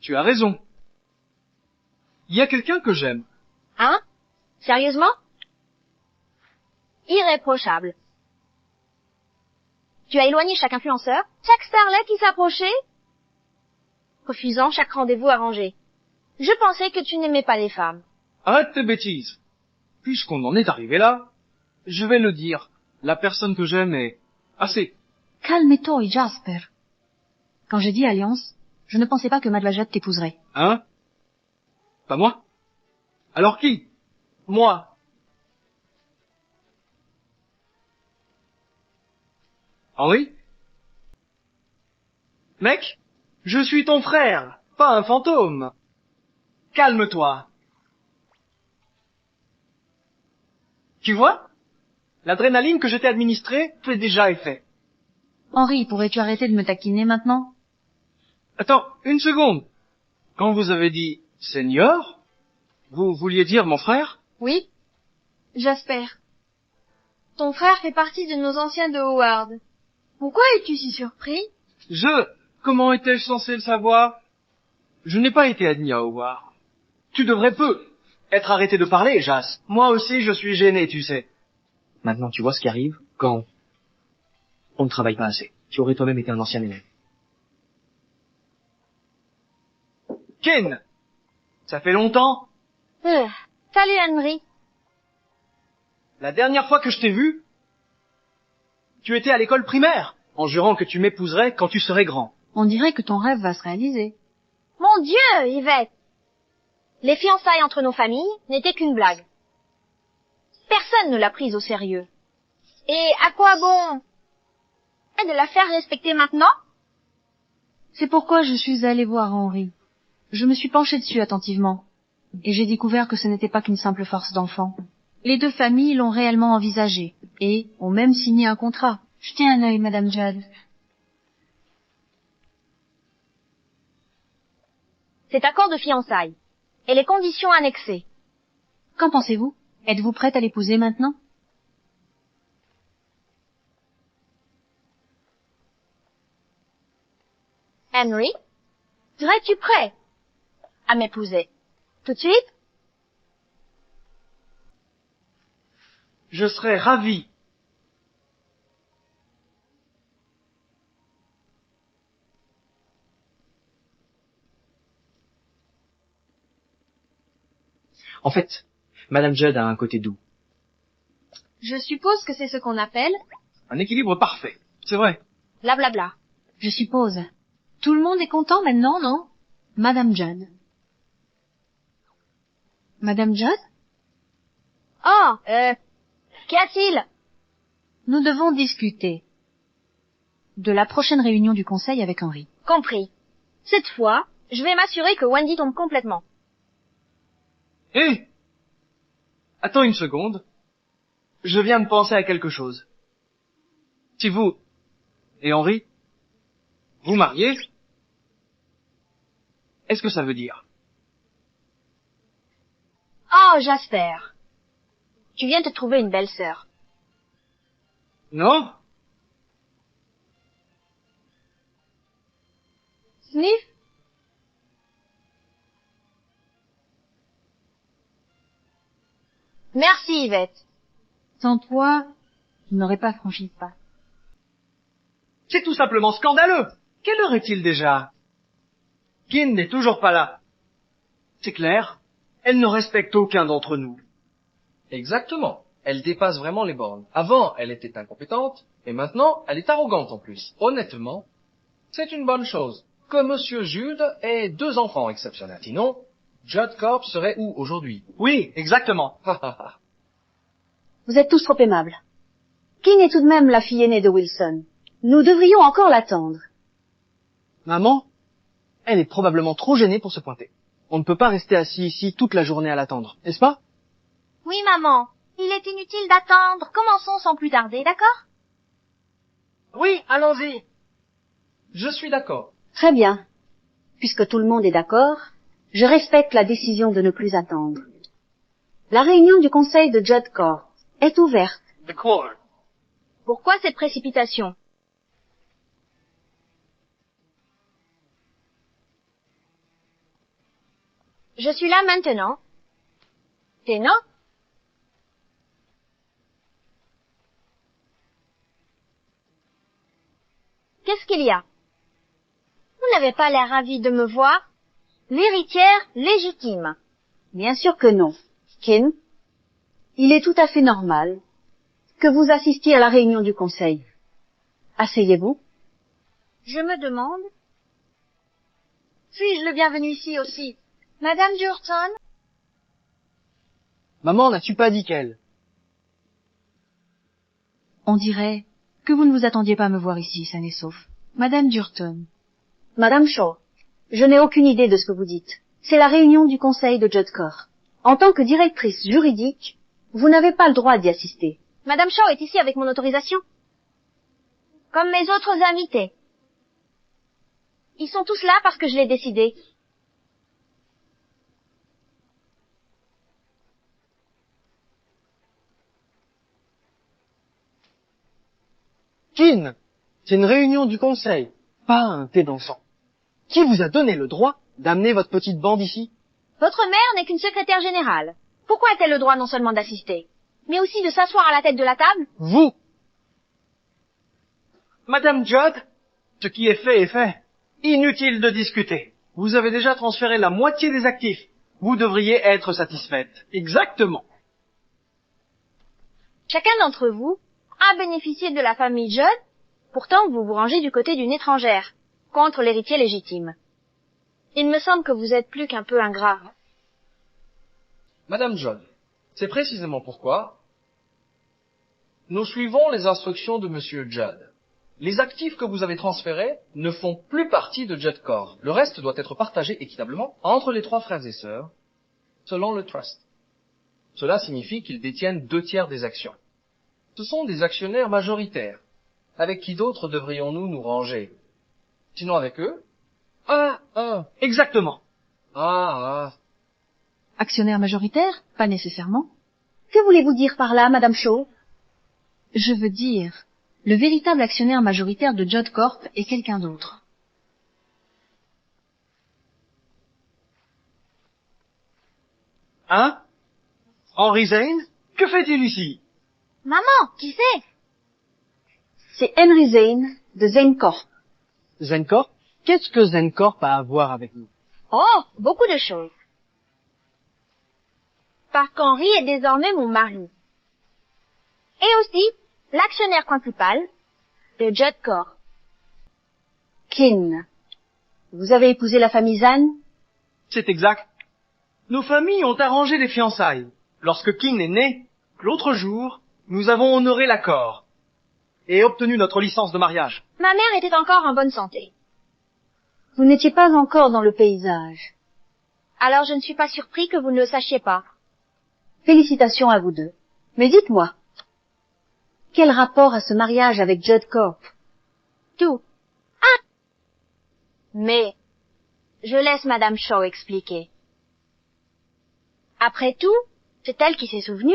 [SPEAKER 2] Tu as raison. Il y a quelqu'un que j'aime.
[SPEAKER 3] Hein? Sérieusement? Irréprochable. Tu as éloigné chaque influenceur, chaque starlet qui s'approchait, refusant chaque rendez-vous arrangé. Je pensais que tu n'aimais pas les femmes.
[SPEAKER 2] Arrête tes bêtises. Puisqu'on en est arrivé là, je vais le dire. La personne que j'aime est... assez.
[SPEAKER 1] Calme-toi, Jasper. Quand j'ai dit alliance, je ne pensais pas que Mademoiselle t'épouserait.
[SPEAKER 2] Hein? Pas moi? Alors qui?
[SPEAKER 5] Moi.
[SPEAKER 2] Henri?
[SPEAKER 5] Mec, je suis ton frère, pas un fantôme. Calme-toi. Tu vois? L'adrénaline que je t'ai administrée fait déjà effet.
[SPEAKER 1] Henri, pourrais-tu arrêter de me taquiner maintenant?
[SPEAKER 2] Attends, une seconde. Quand vous avez dit senior, vous vouliez dire mon frère?
[SPEAKER 7] Oui? Jasper. Ton frère fait partie de nos anciens de Howard. Pourquoi es-tu si surpris?
[SPEAKER 2] Comment étais-je censé le savoir? Je n'ai pas été admis à Howard.
[SPEAKER 5] Tu devrais peu être arrêté de parler, Jas. Moi aussi, je suis gêné, tu sais.
[SPEAKER 4] Maintenant, tu vois ce qui arrive quand on ne travaille pas assez. Tu aurais toi-même été un ancien élève.
[SPEAKER 5] Ken, ça fait longtemps.
[SPEAKER 3] Salut Henry.
[SPEAKER 5] La dernière fois que je t'ai vu, tu étais à l'école primaire, en jurant que tu m'épouserais quand tu serais grand.
[SPEAKER 1] On dirait que ton rêve va se réaliser.
[SPEAKER 3] Mon Dieu, Yvette. Les fiançailles entre nos familles n'étaient qu'une blague. Personne ne l'a prise au sérieux. Et à quoi bon? Et de la faire respecter maintenant?
[SPEAKER 1] C'est pourquoi je suis allée voir Henri. Je me suis penchée dessus attentivement. Et j'ai découvert que ce n'était pas qu'une simple farce d'enfant. Les deux familles l'ont réellement envisagé. Et ont même signé un contrat. Jetez un œil, Madame Judd.
[SPEAKER 3] Cet accord de fiançailles. Et les conditions annexées.
[SPEAKER 1] Qu'en pensez-vous? Êtes-vous prête à l'épouser maintenant?
[SPEAKER 3] Henry, serais-tu prêt à m'épouser? Tout de suite?
[SPEAKER 5] Je serais ravi.
[SPEAKER 4] En fait, Madame Judd a un côté doux.
[SPEAKER 7] Je suppose que c'est ce qu'on appelle...
[SPEAKER 2] Un équilibre parfait. C'est vrai.
[SPEAKER 3] Blablabla.
[SPEAKER 1] Je suppose. Tout le monde est content maintenant, non? Madame Judd. Madame Judd?
[SPEAKER 3] Oh, qu'y a-t-il?
[SPEAKER 1] Nous devons discuter de la prochaine réunion du conseil avec Henri.
[SPEAKER 3] Compris. Cette fois, je vais m'assurer que Wendy tombe complètement.
[SPEAKER 2] Hé! Attends une seconde.
[SPEAKER 5] Je viens de penser à quelque chose.
[SPEAKER 2] Si vous et Henri, vous mariez, est-ce que ça veut dire?
[SPEAKER 3] Oh, Jasper. Tu viens de te trouver une belle sœur.
[SPEAKER 2] Non?
[SPEAKER 7] Sniff?
[SPEAKER 3] Merci, Yvette.
[SPEAKER 1] Sans toi, je n'aurais pas franchi le pas.
[SPEAKER 5] C'est tout simplement scandaleux. Quelle heure est-il déjà? Kin n'est toujours pas là. C'est clair, elle ne respecte aucun d'entre nous.
[SPEAKER 8] Exactement. Elle dépasse vraiment les bornes. Avant, elle était incompétente, et maintenant, elle est arrogante en plus. Honnêtement, c'est une bonne chose que Monsieur Jude ait 2 enfants exceptionnels. Sinon, Judd Corp serait où aujourd'hui?
[SPEAKER 5] Oui, exactement.
[SPEAKER 6] Vous êtes tous trop aimables. Keane est tout de même la fille aînée de Wilson. Nous devrions encore l'attendre.
[SPEAKER 4] Maman, elle est probablement trop gênée pour se pointer. On ne peut pas rester assis ici toute la journée à l'attendre, n'est-ce pas?
[SPEAKER 3] Oui, maman. Il est inutile d'attendre. Commençons sans plus tarder, d'accord?
[SPEAKER 8] Oui, allons-y. Je suis d'accord.
[SPEAKER 6] Très bien. Puisque tout le monde est d'accord, je respecte la décision de ne plus attendre. La réunion du conseil de Judd Corp est ouverte.
[SPEAKER 2] The court.
[SPEAKER 3] Pourquoi cette précipitation? Je suis là maintenant. Téna? Qu'est-ce qu'il y a? Vous n'avez pas l'air ravi de me voir? L'héritière légitime.
[SPEAKER 6] Bien sûr que non. Keane, il est tout à fait normal que vous assistiez à la réunion du conseil. Asseyez-vous.
[SPEAKER 3] Je me demande... Suis-je le bienvenu ici aussi? Madame Durton?
[SPEAKER 4] Maman, n'as-tu pas dit qu'elle?
[SPEAKER 1] On dirait que vous ne vous attendiez pas à me voir ici, saine et sauf. Madame Durton.
[SPEAKER 6] Madame Shaw, je n'ai aucune idée de ce que vous dites. C'est la réunion du conseil de Judd Corp. En tant que directrice juridique, vous n'avez pas le droit d'y assister.
[SPEAKER 3] Madame Shaw est ici avec mon autorisation. Comme mes autres invités. Ils sont tous là parce que je l'ai décidé.
[SPEAKER 4] Keane, c'est une réunion du conseil, pas un thé dansant. Qui vous a donné le droit d'amener votre petite bande ici?
[SPEAKER 3] Votre mère n'est qu'une secrétaire générale. Pourquoi a-t-elle le droit non seulement d'assister, mais aussi de s'asseoir à la tête de la table?
[SPEAKER 4] Vous!
[SPEAKER 2] Madame Judd, ce qui est fait est fait. Inutile de discuter. Vous avez déjà transféré la moitié des actifs. Vous devriez être satisfaite. Exactement.
[SPEAKER 3] Chacun d'entre vous a bénéficié de la famille Judd, pourtant vous vous rangez du côté d'une étrangère, contre l'héritier légitime. Il me semble que vous êtes plus qu'un peu ingrat.
[SPEAKER 8] Madame Judd, c'est précisément pourquoi nous suivons les instructions de Monsieur Judd. Les actifs que vous avez transférés ne font plus partie de Judd Corp. Le reste doit être partagé équitablement entre les 3 frères et sœurs, selon le trust. Cela signifie qu'ils détiennent 2/3 des actions. Ce sont des actionnaires majoritaires. Avec qui d'autres devrions-nous nous ranger? Sinon avec eux?
[SPEAKER 2] Exactement.
[SPEAKER 1] Actionnaire majoritaire? Pas nécessairement.
[SPEAKER 6] Que voulez-vous dire par là, Madame Shaw?
[SPEAKER 1] Je veux dire, le véritable actionnaire majoritaire de Judd Corp est quelqu'un d'autre.
[SPEAKER 2] Hein? Henry Zane? Que fait-il ici?
[SPEAKER 3] Maman, qui c'est?
[SPEAKER 6] C'est Henry Zane de Zane Corp.
[SPEAKER 4] Zane Corp? Qu'est-ce que Zane Corp a à voir avec nous?
[SPEAKER 3] Oh, beaucoup de choses. Parce qu'Henry est désormais mon mari. Et aussi l'actionnaire principal de Judd Corp.
[SPEAKER 6] Keane, vous avez épousé la famille Zane?
[SPEAKER 2] C'est exact. Nos familles ont arrangé les fiançailles. Lorsque Keane est né, l'autre jour, nous avons honoré l'accord et obtenu notre licence de mariage.
[SPEAKER 3] Ma mère était encore en bonne santé.
[SPEAKER 6] Vous n'étiez pas encore dans le paysage.
[SPEAKER 3] Alors je ne suis pas surpris que vous ne le sachiez pas.
[SPEAKER 6] Félicitations à vous deux. Mais dites-moi, quel rapport a ce mariage avec Judd Corp?
[SPEAKER 3] Tout. Ah! Mais, je laisse Madame Shaw expliquer. Après tout, c'est elle qui s'est souvenue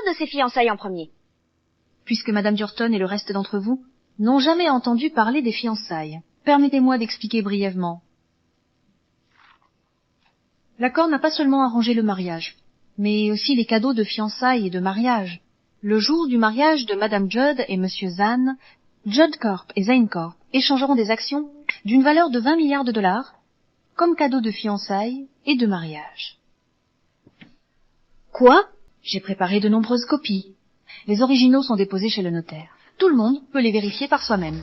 [SPEAKER 3] de ses fiançailles en premier.
[SPEAKER 1] Puisque Madame Durton et le reste d'entre vous n'ont jamais entendu parler des fiançailles, permettez-moi d'expliquer brièvement. L'accord n'a pas seulement arrangé le mariage, mais aussi les cadeaux de fiançailles et de mariage. Le jour du mariage de Madame Judd et Monsieur Zane, Judd Corp et Zane Corp échangeront des actions d'une valeur de 20 milliards de dollars comme cadeaux de fiançailles et de mariage.
[SPEAKER 6] Quoi?
[SPEAKER 1] J'ai préparé de nombreuses copies. Les originaux sont déposés chez le notaire. Tout le monde peut les vérifier par soi-même.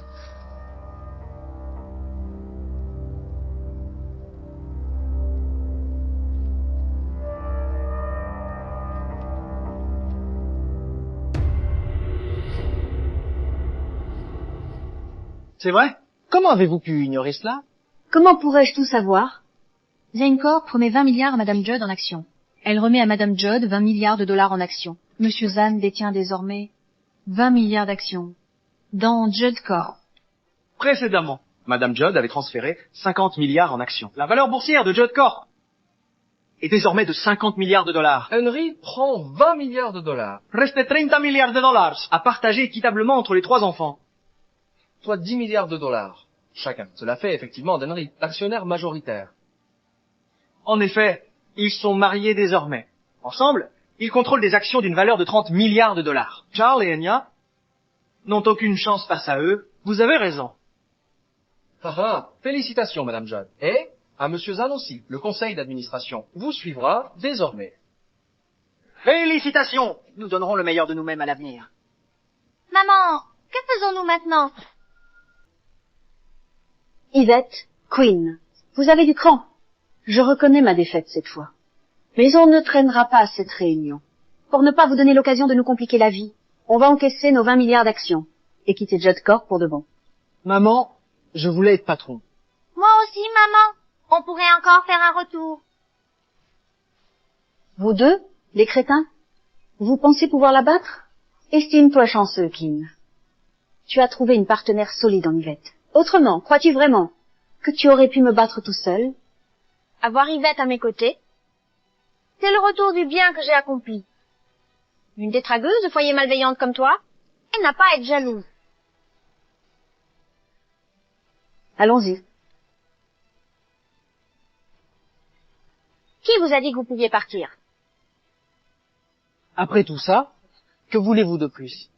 [SPEAKER 5] C'est vrai? Comment avez-vous pu ignorer cela?
[SPEAKER 6] Comment pourrais-je tout savoir?
[SPEAKER 1] Zane Corp promet 20 milliards à Madame Judd en actions. Elle remet à Madame Judd 20 milliards de dollars en actions. Monsieur Zahn détient désormais 20 milliards d'actions dans Judd Corp.
[SPEAKER 2] Précédemment, Madame Judd avait transféré 50 milliards en actions. La valeur boursière de Judd Corp est désormais de 50 milliards de dollars.
[SPEAKER 8] Henry prend 20 milliards de dollars.
[SPEAKER 2] Reste 30 milliards de dollars à partager équitablement entre les 3 enfants.
[SPEAKER 8] Soit 10 milliards de dollars chacun. Cela fait effectivement d'Henry l'actionnaire majoritaire.
[SPEAKER 2] En effet, ils sont mariés désormais. Ensemble, ils contrôlent des actions d'une valeur de 30 milliards de dollars. Charles et Enya n'ont aucune chance face à eux. Vous avez raison.
[SPEAKER 8] Félicitations, Madame Judd. Et à Monsieur Zahn aussi, le conseil d'administration vous suivra désormais.
[SPEAKER 5] Félicitations! Nous donnerons le meilleur de nous-mêmes à l'avenir.
[SPEAKER 3] Maman, que faisons-nous maintenant?
[SPEAKER 6] Yvette, Queen, vous avez du cran. Je reconnais ma défaite cette fois. Mais on ne traînera pas cette réunion. Pour ne pas vous donner l'occasion de nous compliquer la vie, on va encaisser nos 20 milliards d'actions et quitter Judd Corp pour de bon.
[SPEAKER 5] Maman, je voulais être patron.
[SPEAKER 3] Moi aussi, maman. On pourrait encore faire un retour.
[SPEAKER 6] Vous deux, les crétins, vous pensez pouvoir la battre? Estime-toi chanceux, Keane. Tu as trouvé une partenaire solide en Yvette. Autrement, crois-tu vraiment que tu aurais pu me battre tout seul?
[SPEAKER 3] Avoir Yvette à mes côtés, c'est le retour du bien que j'ai accompli. Une détragueuse de foyer malveillante comme toi, elle n'a pas à être jalouse.
[SPEAKER 6] Allons-y.
[SPEAKER 3] Qui vous a dit que vous pouviez partir?
[SPEAKER 5] Après tout ça, que voulez-vous de plus?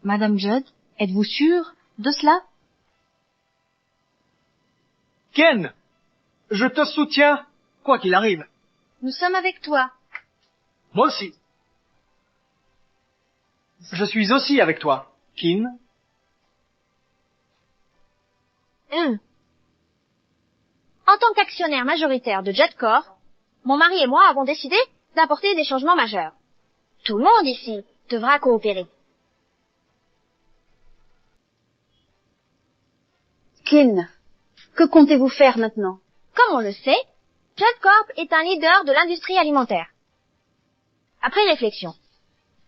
[SPEAKER 1] Madame Judd, êtes-vous sûre de cela?
[SPEAKER 2] Ken, je te soutiens, quoi qu'il arrive.
[SPEAKER 7] Nous sommes avec toi.
[SPEAKER 2] Moi aussi. Je suis aussi avec toi, Ken.
[SPEAKER 3] En tant qu'actionnaire majoritaire de Judd Corp, mon mari et moi avons décidé d'apporter des changements majeurs. Tout le monde ici devra coopérer.
[SPEAKER 6] Keane, que comptez-vous faire maintenant?
[SPEAKER 3] Comme on le sait, Judd Corp est un leader de l'industrie alimentaire. Après réflexion,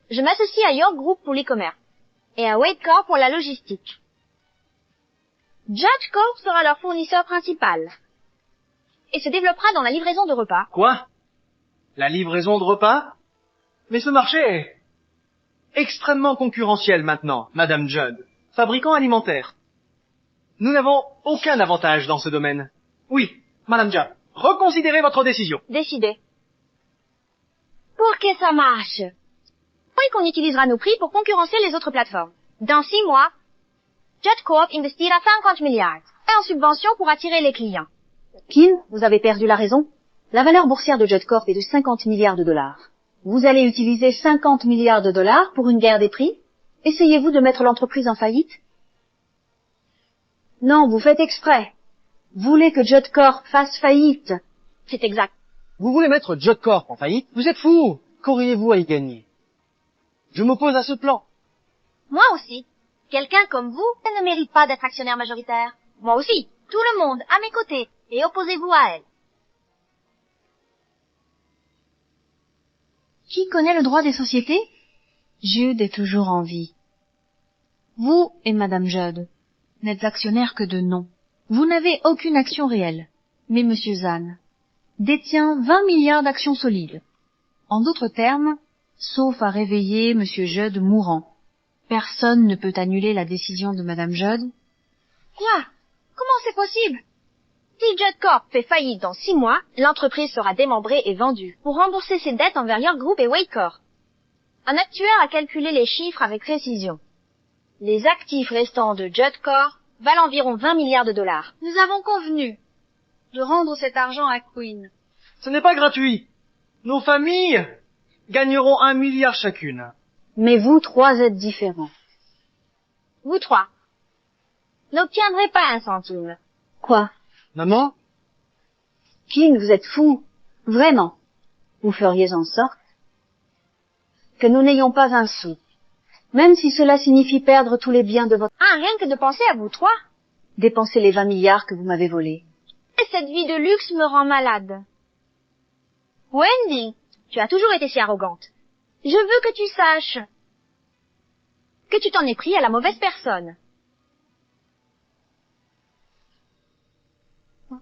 [SPEAKER 3] je m'associe à York Group pour l'e-commerce et à Wade Corp pour la logistique. Judd Corp sera leur fournisseur principal et se développera dans la livraison de repas.
[SPEAKER 2] Quoi? La livraison de repas? Mais ce marché est extrêmement concurrentiel maintenant, Madame Judd. Fabricant alimentaire. Nous n'avons aucun avantage dans ce domaine. Oui, Madame Judd, reconsidérez votre décision.
[SPEAKER 3] Décidé. Pour que ça marche, oui qu'on utilisera nos prix pour concurrencer les autres plateformes. Dans 6 mois, Judd Corp investira 50 milliards en subventions pour attirer les clients.
[SPEAKER 6] Keane, vous avez perdu la raison. La valeur boursière de Judd Corp est de 50 milliards de dollars. Vous allez utiliser 50 milliards de dollars pour une guerre des prix? Essayez-vous de mettre l'entreprise en faillite? Non, vous faites exprès. Vous voulez que Judd Corp fasse faillite.
[SPEAKER 3] C'est exact.
[SPEAKER 5] Vous voulez mettre Judd Corp en faillite? Vous êtes fou! Qu'auriez-vous à y gagner? Je m'oppose à ce plan.
[SPEAKER 3] Moi aussi. Quelqu'un comme vous ne mérite pas d'être actionnaire majoritaire. Moi aussi. Tout le monde à mes côtés et opposez-vous à elle.
[SPEAKER 1] Qui connaît le droit des sociétés? Judd est toujours en vie. Vous et Madame Judd n'êtes actionnaire que de nom. Vous n'avez aucune action réelle. Mais Monsieur Zahn détient 20 milliards d'actions solides. En d'autres termes, sauf à réveiller Monsieur Judd mourant, personne ne peut annuler la décision de Madame Judd.
[SPEAKER 3] Quoi? Comment c'est possible? Si Judd Corp fait faillite dans 6 mois, l'entreprise sera démembrée et vendue pour rembourser ses dettes envers York Group et Wade Corp. Un actuaire a calculé les chiffres avec précision. Les actifs restants de Judd Corp valent environ 20 milliards de dollars.
[SPEAKER 7] Nous avons convenu de rendre cet argent à Queen.
[SPEAKER 2] Ce n'est pas gratuit. Nos familles gagneront 1 milliard chacune.
[SPEAKER 6] Mais vous trois êtes différents.
[SPEAKER 3] Vous trois n'obtiendrez pas un centime.
[SPEAKER 6] Quoi?
[SPEAKER 5] Maman?
[SPEAKER 6] Keane, vous êtes fou. Vraiment. Vous feriez en sorte que nous n'ayons pas un sou. Même si cela signifie perdre tous les biens de votre...
[SPEAKER 3] rien que de penser à vous trois.
[SPEAKER 6] Dépenser les 20 milliards que vous m'avez volés.
[SPEAKER 3] Et cette vie de luxe me rend malade. Wendy, tu as toujours été si arrogante. Je veux que tu saches que tu t'en es pris à la mauvaise personne.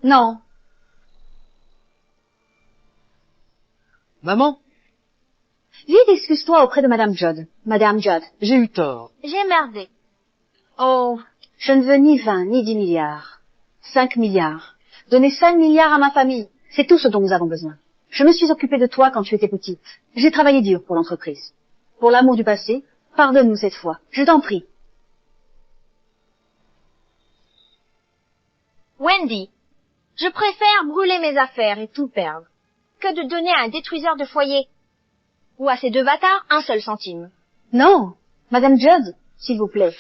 [SPEAKER 6] Non.
[SPEAKER 5] Maman,
[SPEAKER 6] Vite, excuse-toi auprès de Madame Judd. Madame Judd,
[SPEAKER 5] j'ai eu tort.
[SPEAKER 3] J'ai merdé.
[SPEAKER 6] oh, je ne veux ni 20 ni 10 milliards. 5 milliards. Donnez 5 milliards à ma famille. C'est tout ce dont nous avons besoin. Je me suis occupée de toi quand tu étais petite. J'ai travaillé dur pour l'entreprise. Pour l'amour du passé, pardonne-nous cette fois. Je t'en prie.
[SPEAKER 3] Wendy, je préfère brûler mes affaires et tout perdre que de donner à un détruiseur de foyer ou à ces deux bâtards un seul centime.
[SPEAKER 6] Non, Madame Judd, s'il vous plaît.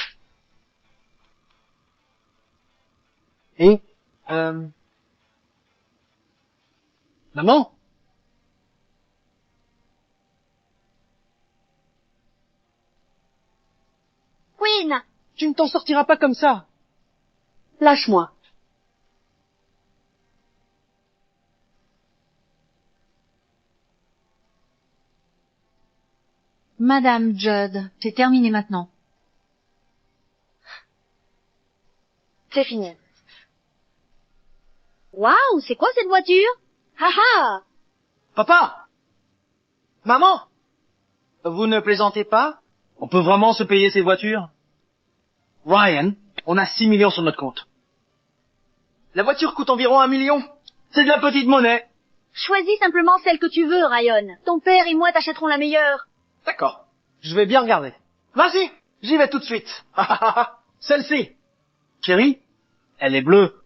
[SPEAKER 5] Et, maman,
[SPEAKER 3] Queen,
[SPEAKER 5] tu ne t'en sortiras pas comme ça.
[SPEAKER 6] Lâche-moi.
[SPEAKER 1] Madame Judd, c'est terminé maintenant.
[SPEAKER 3] c'est fini. Waouh, c'est quoi cette voiture? Haha.
[SPEAKER 5] Papa! Maman! Vous ne plaisantez pas? On peut vraiment se payer ces voitures? Ryan, on a 6 millions sur notre compte. La voiture coûte environ 1 million. C'est de la petite monnaie.
[SPEAKER 3] Choisis simplement celle que tu veux, Ryan. Ton père et moi t'achèterons la meilleure.
[SPEAKER 5] D'accord. Je vais bien regarder. Vas-y, j'y vais tout de suite. Celle-ci. Chérie, elle est bleue.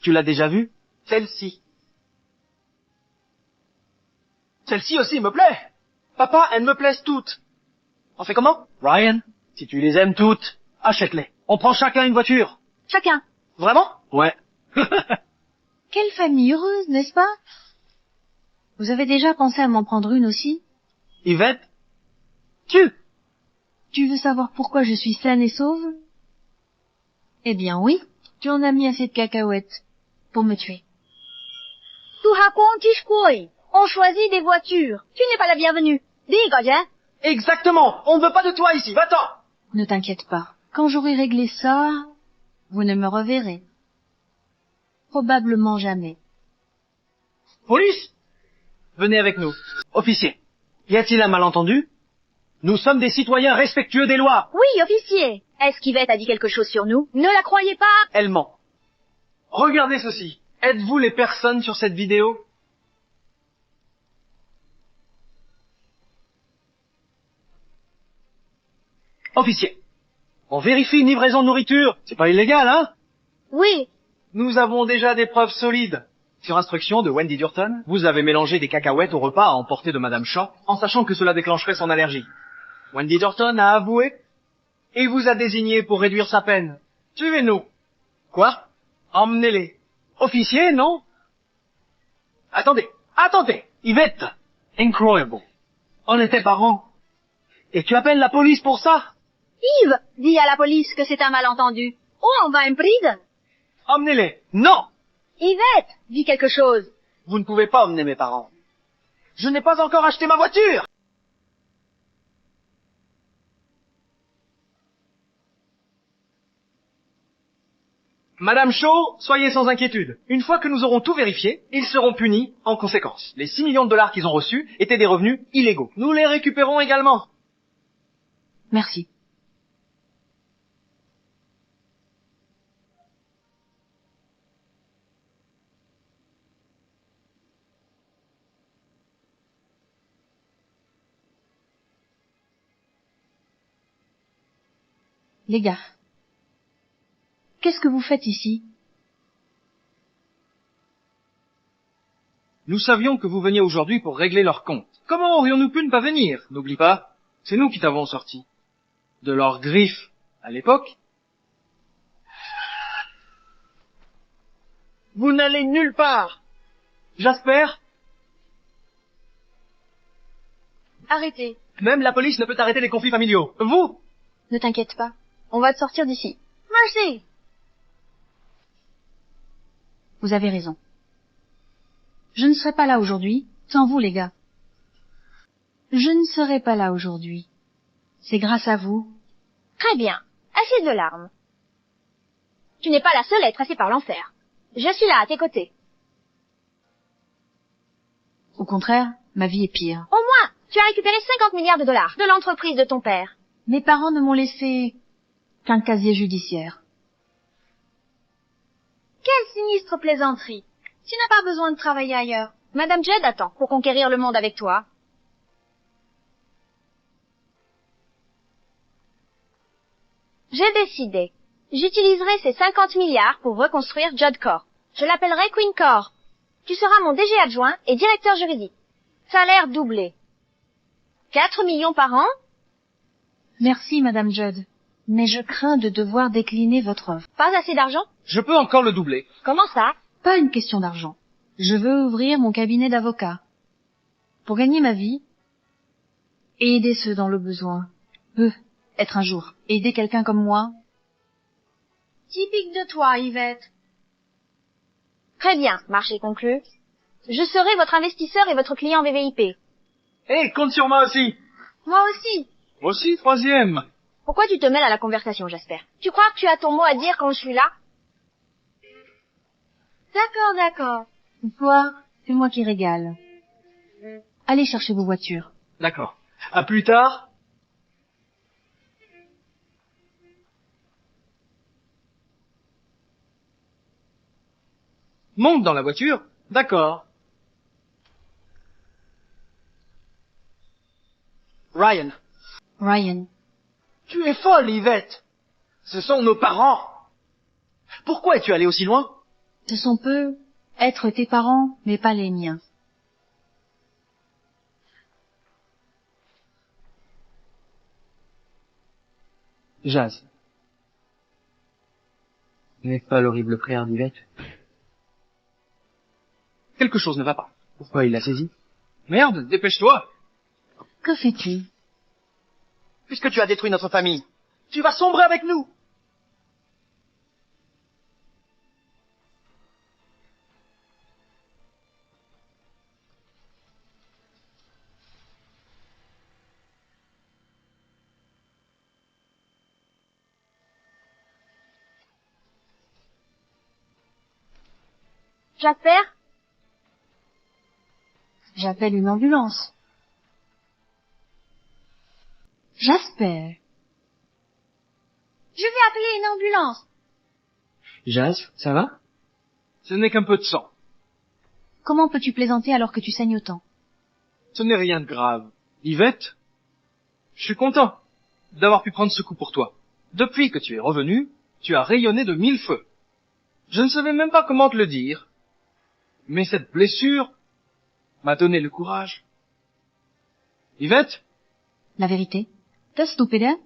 [SPEAKER 5] Tu l'as déjà vue? Celle-ci. Celle-ci aussi me plaît. Papa, elles me plaisent toutes. On fait comment? Ryan, si tu les aimes toutes, achète-les. On prend chacun une voiture.
[SPEAKER 3] Chacun.
[SPEAKER 5] Vraiment? Ouais.
[SPEAKER 1] Quelle famille heureuse, n'est-ce pas? Vous avez déjà pensé à m'en prendre une aussi?
[SPEAKER 5] Yvette, tu
[SPEAKER 1] veux savoir pourquoi je suis saine et sauve? Eh bien oui, tu en as mis assez de cacahuètes pour me tuer.
[SPEAKER 3] On choisit des voitures. Tu n'es pas la bienvenue. Dis, Gordien.
[SPEAKER 5] Exactement. On ne veut pas de toi ici. Va-t'en.
[SPEAKER 1] Ne t'inquiète pas. Quand j'aurai réglé ça, vous ne me reverrez. Probablement jamais.
[SPEAKER 5] Police, venez avec nous. Officier, y a-t-il un malentendu? Nous sommes des citoyens respectueux des lois.
[SPEAKER 3] Oui, officier. Est-ce qu'Yvette a dit quelque chose sur nous? Ne la croyez pas.
[SPEAKER 5] Elle ment. Regardez ceci. Êtes-vous les personnes sur cette vidéo? Officier, on vérifie une livraison de nourriture. C'est pas illégal, hein?
[SPEAKER 3] Oui.
[SPEAKER 5] Nous avons déjà des preuves solides. Sur instruction de Wendy Durton, vous avez mélangé des cacahuètes au repas à emporter de Madame Shaw, en sachant que cela déclencherait son allergie. Wendy Durton a avoué et vous a désigné pour réduire sa peine. Suivez-nous. Quoi? Emmenez-les. Officier, non? Attendez. Yvette. Incroyable. On était parents. Et tu appelles la police pour ça?
[SPEAKER 3] Yves, dis à la police que c'est un malentendu. Oh, on va en prison.
[SPEAKER 5] Emmenez-les. Non!
[SPEAKER 3] Yvette, dis quelque chose.
[SPEAKER 5] Vous ne pouvez pas emmener mes parents. Je n'ai pas encore acheté ma voiture! Madame Shaw, soyez sans inquiétude. Une fois que nous aurons tout vérifié, ils seront punis en conséquence. Les 6 millions de dollars qu'ils ont reçus étaient des revenus illégaux. Nous les récupérons également.
[SPEAKER 1] Merci. Les gars, qu'est-ce que vous faites ici?
[SPEAKER 2] Nous savions que vous veniez aujourd'hui pour régler leur compte. Comment aurions-nous pu ne pas venir? N'oublie pas, c'est nous qui t'avons sorti. De leurs griffes à l'époque.
[SPEAKER 5] Vous n'allez nulle part. Jasper,
[SPEAKER 7] Arrêtez.
[SPEAKER 5] même la police ne peut arrêter les conflits familiaux. Vous?
[SPEAKER 7] Ne t'inquiète pas. On va te sortir d'ici.
[SPEAKER 3] Mercy!
[SPEAKER 1] Vous avez raison. Je ne serai pas là aujourd'hui, sans vous les gars. Je ne serai pas là aujourd'hui. C'est grâce à vous.
[SPEAKER 3] Très bien. Assez de larmes. Tu n'es pas la seule à être tracée par l'enfer. Je suis là, à tes côtés.
[SPEAKER 1] Au contraire, ma vie est pire.
[SPEAKER 3] Au moins, tu as récupéré 50 milliards de dollars de l'entreprise de ton père.
[SPEAKER 1] Mes parents ne m'ont laissé qu'un casier judiciaire.
[SPEAKER 7] Quelle sinistre plaisanterie. Tu n'as pas besoin de travailler ailleurs.
[SPEAKER 3] Madame Judd attend pour conquérir le monde avec toi. J'ai décidé. J'utiliserai ces 50 milliards pour reconstruire Judd Corp. Je l'appellerai Queen Corp. Tu seras mon DG adjoint et directeur juridique. Salaire doublé. 4 millions par an?
[SPEAKER 1] Merci, Madame Judd. Mais je crains de devoir décliner votre offre.
[SPEAKER 3] Pas assez d'argent?
[SPEAKER 2] Je peux encore le doubler.
[SPEAKER 3] Comment ça?
[SPEAKER 1] Pas une question d'argent. Je veux ouvrir mon cabinet d'avocat. Pour gagner ma vie et aider ceux dans le besoin. Être un jour. Aider quelqu'un comme moi.
[SPEAKER 7] Typique de toi, Yvette.
[SPEAKER 3] Très bien, marché conclu. Je serai votre investisseur et votre client VVIP.
[SPEAKER 2] Hé, compte sur moi aussi.
[SPEAKER 7] Moi aussi.
[SPEAKER 2] Moi aussi, troisième.
[SPEAKER 3] Pourquoi tu te mêles à la conversation, Jasper? Tu crois que tu as ton mot à dire quand je suis là?
[SPEAKER 7] D'accord, d'accord.
[SPEAKER 1] Ce soir, c'est moi qui régale. Allez chercher vos voitures.
[SPEAKER 2] D'accord. À plus tard. Monte dans la voiture. D'accord.
[SPEAKER 5] Ryan,
[SPEAKER 1] Ryan,
[SPEAKER 5] tu es folle, Yvette. Ce sont nos parents. Pourquoi es-tu allé aussi loin?
[SPEAKER 1] ce sont peu être tes parents, mais pas les miens.
[SPEAKER 4] Jazz. N'est-ce pas l'horrible frère d'Yvette?
[SPEAKER 2] Quelque chose ne va pas.
[SPEAKER 4] Pourquoi il l'a saisi?
[SPEAKER 2] Merde, dépêche-toi.
[SPEAKER 1] Que fais-tu?
[SPEAKER 5] Puisque tu as détruit notre famille, tu vas sombrer avec nous.
[SPEAKER 3] Jasper?
[SPEAKER 1] J'appelle une ambulance. Jasper.
[SPEAKER 7] Je vais appeler une ambulance.
[SPEAKER 4] Jazz, ça va?
[SPEAKER 2] Ce n'est qu'un peu de sang.
[SPEAKER 1] Comment peux-tu plaisanter alors que tu saignes autant?
[SPEAKER 2] Ce n'est rien de grave. Yvette, je suis content d'avoir pu prendre ce coup pour toi. Depuis que tu es revenu, tu as rayonné de 1000 feux. Je ne savais même pas comment te le dire. Mais cette blessure m'a donné le courage. Yvette?
[SPEAKER 1] La vérité? Das stupide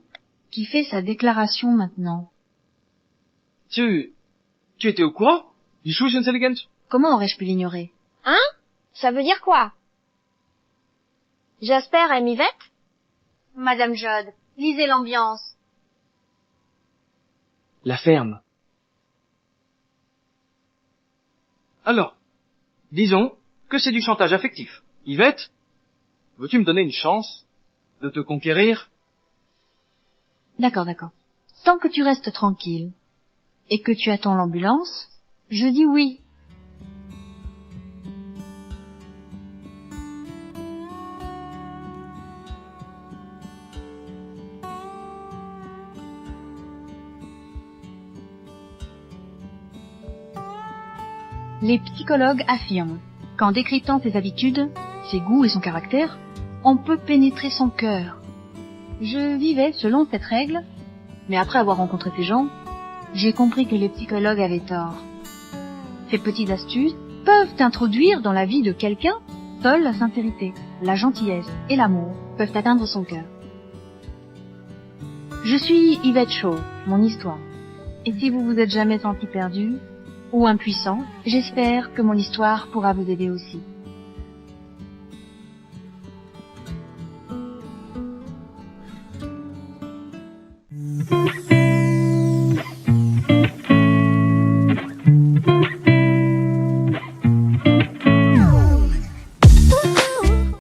[SPEAKER 1] qui fait sa déclaration maintenant.
[SPEAKER 2] Tu étais au courant? Die Schulsintelligent?
[SPEAKER 1] Comment aurais-je pu l'ignorer?
[SPEAKER 3] Hein? Ça veut dire quoi? Jasper aime Yvette?
[SPEAKER 7] Madame Judd, lisez l'ambiance.
[SPEAKER 4] La ferme.
[SPEAKER 2] Alors, disons que c'est du chantage affectif. Yvette, veux-tu me donner une chance de te conquérir?
[SPEAKER 1] D'accord, d'accord. Tant que tu restes tranquille et que tu attends l'ambulance, je dis oui. Les psychologues affirment qu'en décryptant ses habitudes, ses goûts et son caractère, on peut pénétrer son cœur. Je vivais selon cette règle, mais après avoir rencontré ces gens, j'ai compris que les psychologues avaient tort. Ces petites astuces peuvent introduire dans la vie de quelqu'un, seule la sincérité, la gentillesse et l'amour peuvent atteindre son cœur. Je suis Yvette Shaw, mon histoire. Et si vous vous êtes jamais senti perdu ou impuissant, j'espère que mon histoire pourra vous aider aussi.